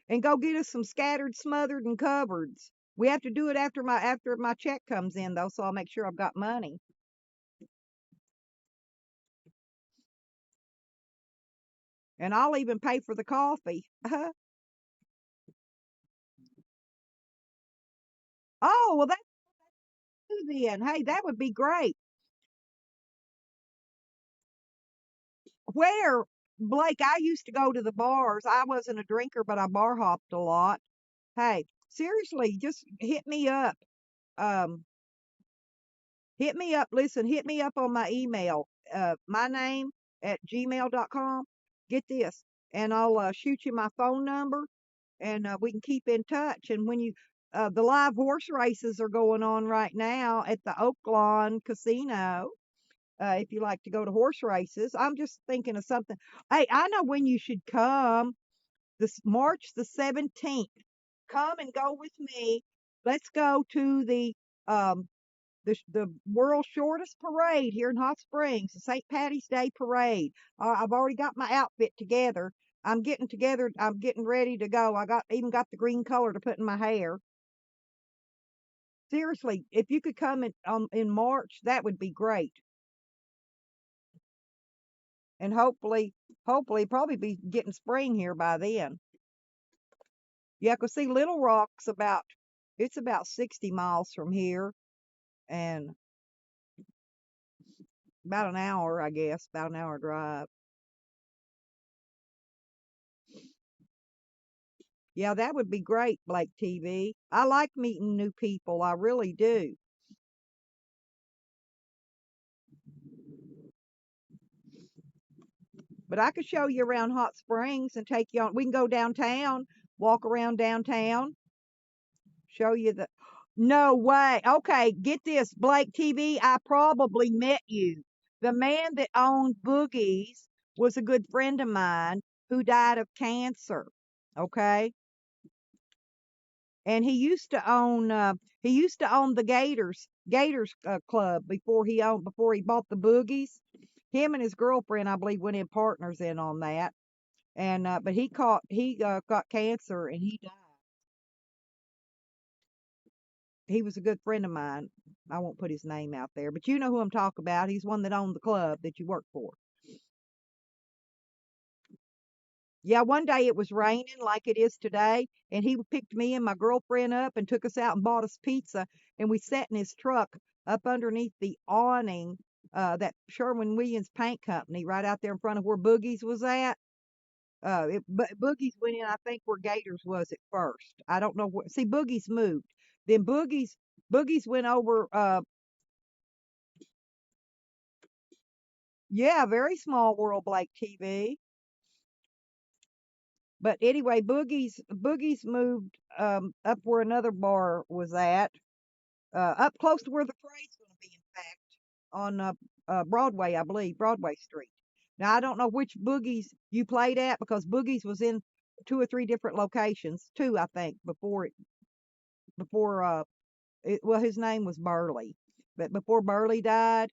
and go get us some scattered, smothered, and covereds. We have to do it after my check comes in though, so I'll make sure I've got money. And I'll even pay for the coffee. Oh, well that's good then. Hey, that would be great. Where, Blake, I used to go to the bars. I wasn't a drinker, but I bar hopped a lot. Hey, seriously, just hit me up. Um, hit me up. Listen, hit me up on my email. My name at gmail.com. Get this, and I'll shoot you my phone number, and we can keep in touch. And when the live horse races are going on right now at the Oaklawn Casino. If you like to go to horse races, I'm just thinking of something. Hey, I know when you should come. This March the 17th. Come and go with me. Let's go to the world's shortest parade here in Hot Springs, the St. Patty's Day parade. I've already got my outfit together. I'm getting together. I'm getting ready to go. I even got the green color to put in my hair. Seriously, if you could come in March, that would be great. And hopefully, probably be getting spring here by then. Yeah, 'cause see, Little Rock's about 60 miles from here, and about an hour, I guess, about an hour drive. Yeah, that would be great, Blake TV. I like meeting new people. I really do. But I could show you around Hot Springs and take you on. We can go downtown, walk around downtown, show you the. No way. Okay, get this, Blake TV. I probably met you. The man that owned Boogie's was a good friend of mine who died of cancer. Okay, and he used to own the Gators Club before he bought the Boogies. Him and his girlfriend, I believe, went in partners in on that. And but he got cancer and he died. He was a good friend of mine. I won't put his name out there, but you know who I'm talking about. He's one that owned the club that you work for. Yeah, one day it was raining like it is today, and he picked me and my girlfriend up and took us out and bought us pizza, and we sat in his truck up underneath the awning, that Sherwin-Williams Paint Company right out there in front of where Boogie's was at. But Boogie's went in, I think, where Gators was at first. I don't know where. See, Boogie's moved. Then Boogie's went over. Yeah, very small world, Blake TV. But anyway, Boogie's moved up where another bar was at, up close to where the parade's going to be. In fact, on Broadway, I believe, Broadway Street. Now I don't know which Boogie's you played at because Boogie's was in two or three different locations, two I think, before well his name was Burley, but before Burley died,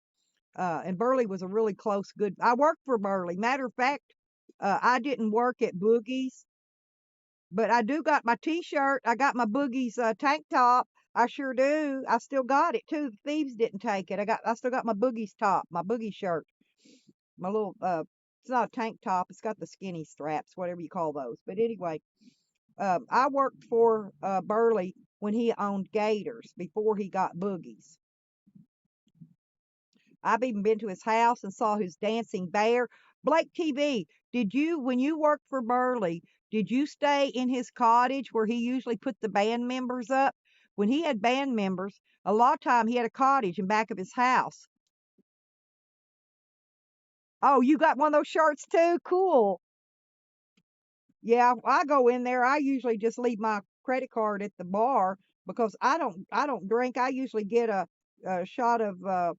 and Burley was a really close good. I worked for Burley. Matter of fact, I didn't work at Boogie's. But I do got my T-shirt. I got my Boogie's tank top. I sure do. I still got it too. The thieves didn't take it. I still got my Boogie's top, my Boogie shirt, my little. It's not a tank top. It's got the skinny straps, whatever you call those. But anyway, I worked for Burley when he owned Gators before he got Boogie's. I've even been to his house and saw his dancing bear. Blake TV, when you worked for Burley, Did you stay in his cottage where he usually put the band members up? When he had band members, a lot of time he had a cottage in back of his house. Oh, you got one of those shirts too? Cool. Yeah, I go in there. I usually just leave my credit card at the bar because I don't drink. I usually get a shot of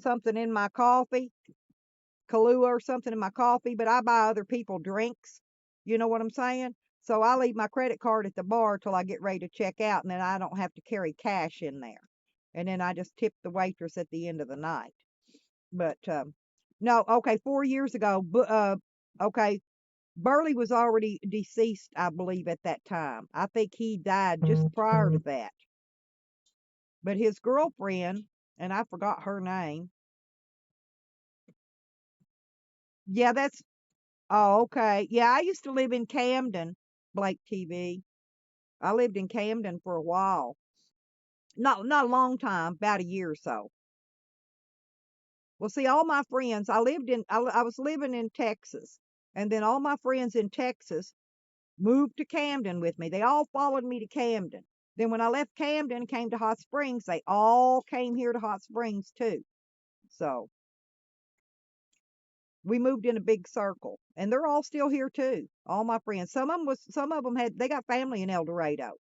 something in my coffee, Kahlua or something in my coffee, but I buy other people drinks. You know what I'm saying? So I leave my credit card at the bar till I get ready to check out, and then I don't have to carry cash in there. And then I just tip the waitress at the end of the night. But no, okay, 4 years ago, okay, Burley was already deceased, I believe, at that time. I think he died just prior to that. But his girlfriend, and I forgot her name. Yeah, that's, oh, okay. Yeah, I used to live in Camden, Blake TV. I lived in Camden for a while. Not a long time, about a year or so. Well, see, all my friends, I was living in Texas, and then all my friends in Texas moved to Camden with me. They all followed me to Camden. Then when I left Camden and came to Hot Springs, they all came here to Hot Springs too. So we moved in a big circle, and they're all still here too. All my friends. Some of them they got family in El Dorado.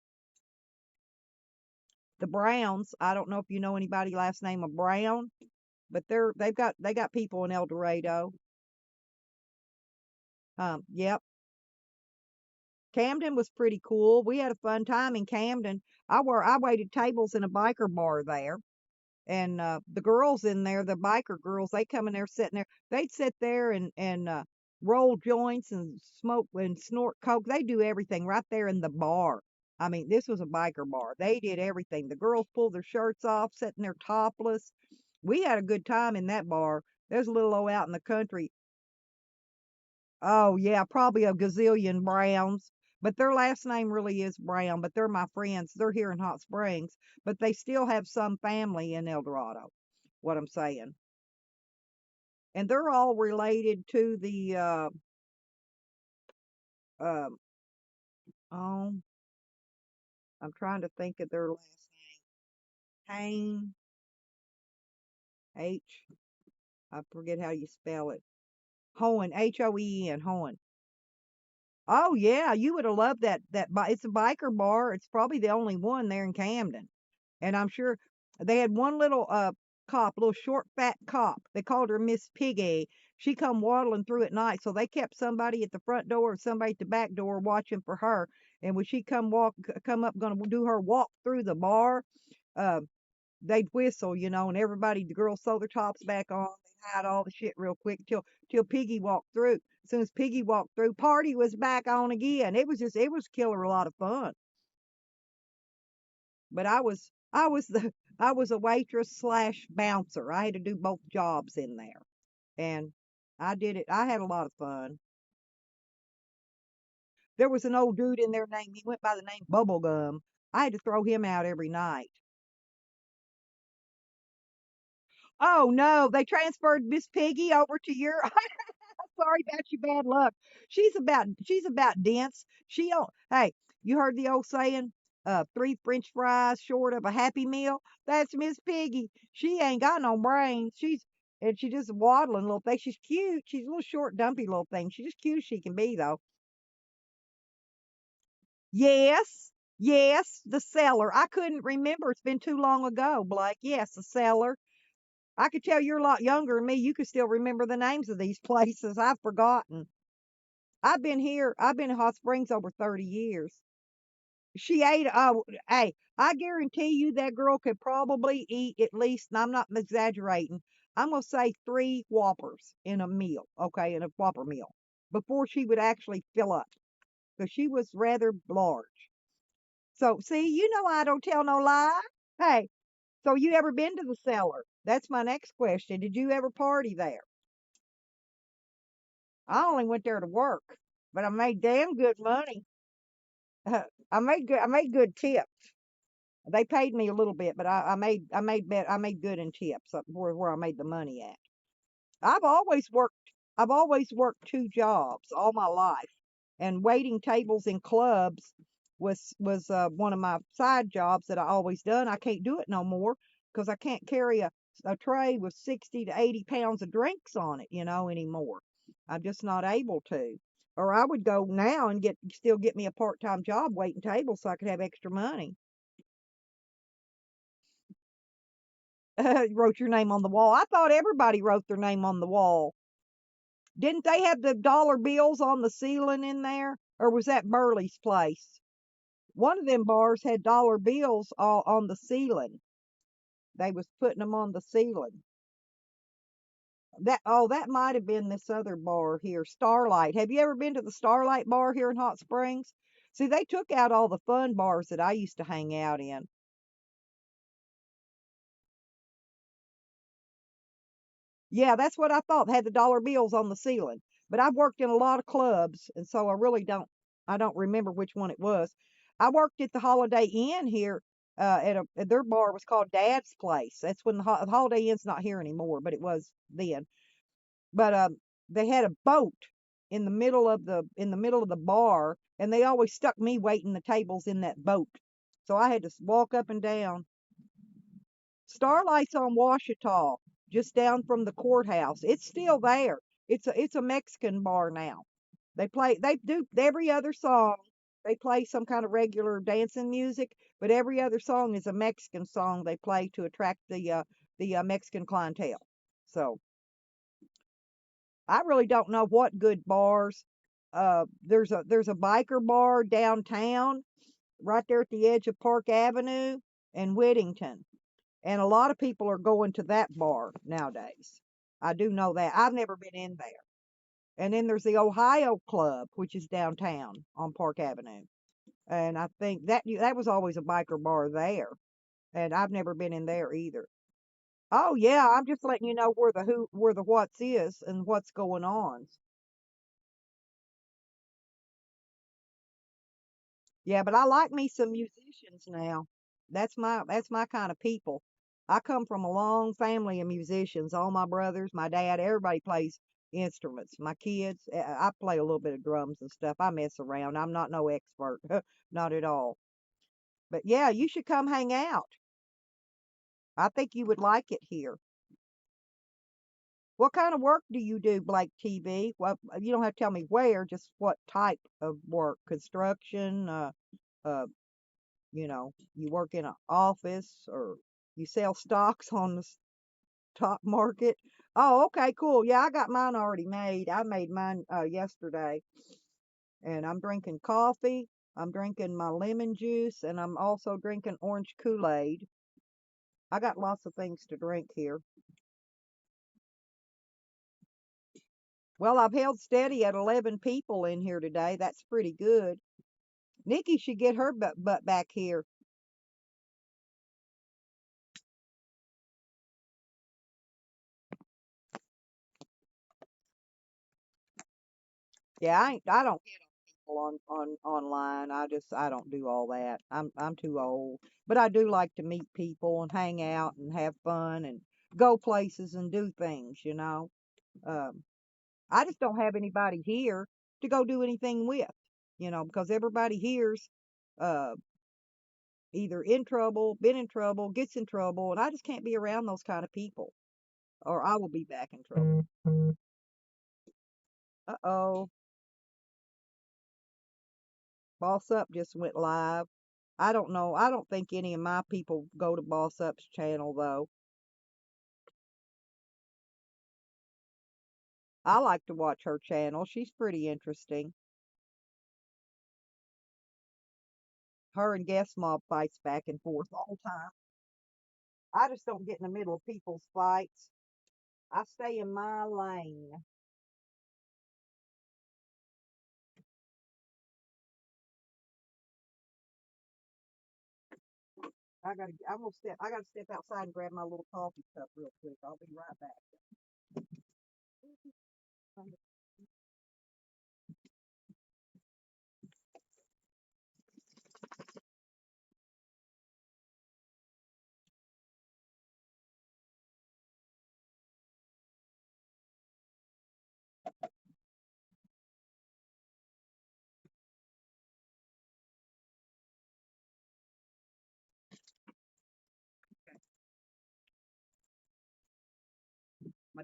The Browns. I don't know if you know anybody last name of Brown, but they got people in El Dorado. Yep. Camden was pretty cool. We had a fun time in Camden. I waited tables in a biker bar there. And the girls in there, the biker girls, they come in there sitting there. They'd sit there and roll joints and smoke and snort coke. They do everything right there in the bar. I mean, this was a biker bar. They did everything. The girls pulled their shirts off, sitting there topless. We had a good time in that bar. There's a little old out in the country. Oh yeah, probably a gazillion Browns. But their last name really is Brown, but they're my friends. They're here in Hot Springs, but they still have some family in El Dorado. What I'm saying. And they're all related to the uh oh, I'm trying to think of their last name. H I forget how you spell it. Hohen, Hoen, Hohen. Oh yeah, you would have loved it's a biker bar. It's probably the only one there in Camden. And I'm sure they had one little little short fat cop. They called her Miss Piggy. She come waddling through at night, so they kept somebody at the front door and somebody at the back door watching for her. And when she come up, gonna do her walk through the bar, uh, they'd whistle, and everybody, the girls sew their tops back on. They hide all the shit real quick till Piggy walked through. As soon as Piggy walked through, party was back on again. It was killer a lot of fun. But I was a waitress slash bouncer. I had to do both jobs in there, and I did it. I had a lot of fun. There was an old dude in there named he went by the name Bubblegum. I had to throw him out every night. Oh no, they transferred Miss Piggy over to your. Sorry about your bad luck. She's about dense. She don't. Hey, you heard the old saying, three French fries short of a Happy Meal. That's Miss Piggy. She ain't got no brains. She just a waddling little thing. She's cute. She's a little short, dumpy little thing. She's just cute as she can be though. Yes, yes, the cellar. I couldn't remember. It's been too long ago, Blake. Yes, the cellar. I could tell you're a lot younger than me. You could still remember the names of these places. I've forgotten. I've been here. I've been in Hot Springs over 30 years. She ate, oh, hey, I guarantee you that girl could probably eat at least, and I'm not exaggerating, I'm going to say 3 Whoppers in a meal, okay, in a Whopper meal, before she would actually fill up, because she was rather large. So, see, I don't tell no lie. Hey, so you ever been to the cellar? That's my next question. Did you ever party there? I only went there to work, but I made damn good money. I made good tips. They paid me a little bit, but I made good in tips where I made the money at. I've always worked I've always worked 2 jobs all my life. and waiting tables in clubs was one of my side jobs that I always done. I can't do it no more because I can't carry a tray with 60 to 80 pounds of drinks on it, anymore. I'm just not able to. Or I would go now and still get me a part-time job waiting tables so I could have extra money. Wrote your name on the wall. I thought everybody wrote their name on the wall. Didn't they have the dollar bills on the ceiling in there? Or was that Burley's place? One of them bars had dollar bills all on the ceiling. They was putting them on the ceiling. That might have been this other bar here, Starlight. Have you ever been to the Starlight bar here in Hot Springs? See, they took out all the fun bars that I used to hang out in. Yeah, that's what I thought. They had the dollar bills on the ceiling. But I've worked in a lot of clubs, and so I don't remember which one it was. I worked at the Holiday Inn here. At their bar was called Dad's Place. That's when the Holiday Inn's not here anymore, but it was then. But they had a boat in the middle of the bar, and they always stuck me waiting the tables in that boat. So I had to walk up and down. Starlight's on Washita, just down from the courthouse. It's still there. It's a Mexican bar now. They do every other song. They play some kind of regular dancing music, but every other song is a Mexican song they play to attract the Mexican clientele. So I really don't know what good bars. There's a biker bar downtown, right there at the edge of Park Avenue and Whittington. And a lot of people are going to that bar nowadays. I do know that. I've never been in there. And then there's the Ohio Club, which is downtown on Park Avenue. And I think that was always a biker bar there. And I've never been in there either. Oh yeah, I'm just letting you know where the what's is and what's going on. Yeah, but I like me some musicians now. That's my kind of people. I come from a long family of musicians. All my brothers, my dad, everybody plays instruments. My kids, I play a little bit of drums and stuff. I mess around. I'm not no expert, not at all. But yeah, you should come hang out. I think you would like it here. What kind of work do you do, Blake TV? Well, you don't have to tell me where, just what type of work. Construction, uh, you work in an office or you sell stocks on the stock market. Oh, okay, cool. Yeah, I got mine already made. I made mine yesterday, and I'm drinking coffee. I'm drinking my lemon juice, and I'm also drinking orange Kool-Aid. I got lots of things to drink here. Well, I've held steady at 11 people in here today. That's pretty good. Nikki should get her butt back here. Yeah, I don't on online. I don't do all that. I'm too old. But I do like to meet people and hang out and have fun and go places and do things. Um, I just don't have anybody here to go do anything with, because everybody here's uh either in trouble, been in trouble, gets in trouble, and I just can't be around those kind of people or I will be back in trouble. Uh-oh. Boss Up just went live. I don't know. I don't think any of my people go to Boss Up's channel though. I like to watch her channel. She's pretty interesting. Her and Guest Mob fights back and forth all the time. I just don't get in the middle of people's fights. I stay in my lane. I gotta step outside and grab my little coffee cup real quick. I'll be right back.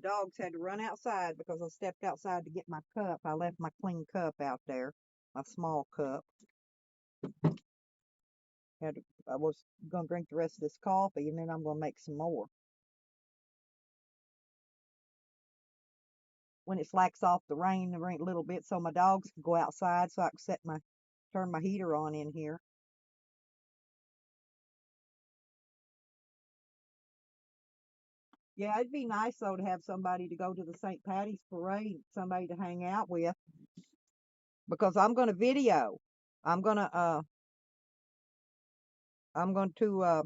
dogs had to run outside because I stepped outside to get my cup. I left my clean cup out there, my small cup. I was going to drink the rest of this coffee, and then I'm going to make some more. When it slacks off the rain a little bit, so my dogs can go outside, so I can turn my heater on in here. Yeah, it'd be nice though to have somebody to go to the St. Patty's parade, somebody to hang out with, because I'm going to video. I'm going to I'm going to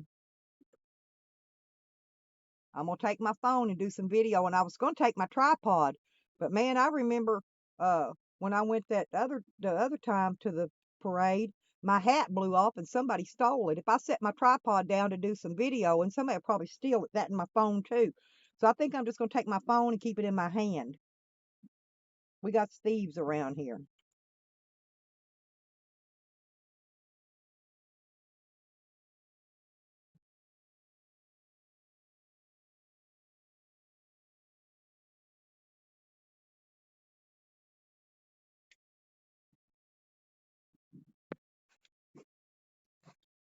I'm gonna take my phone and do some video, and I was gonna take my tripod, but man, I remember when I went the other time to the parade, my hat blew off and somebody stole it. If I set my tripod down to do some video, and somebody will probably steal that in my phone too. So I think I'm just gonna take my phone and keep it in my hand. We got thieves around here.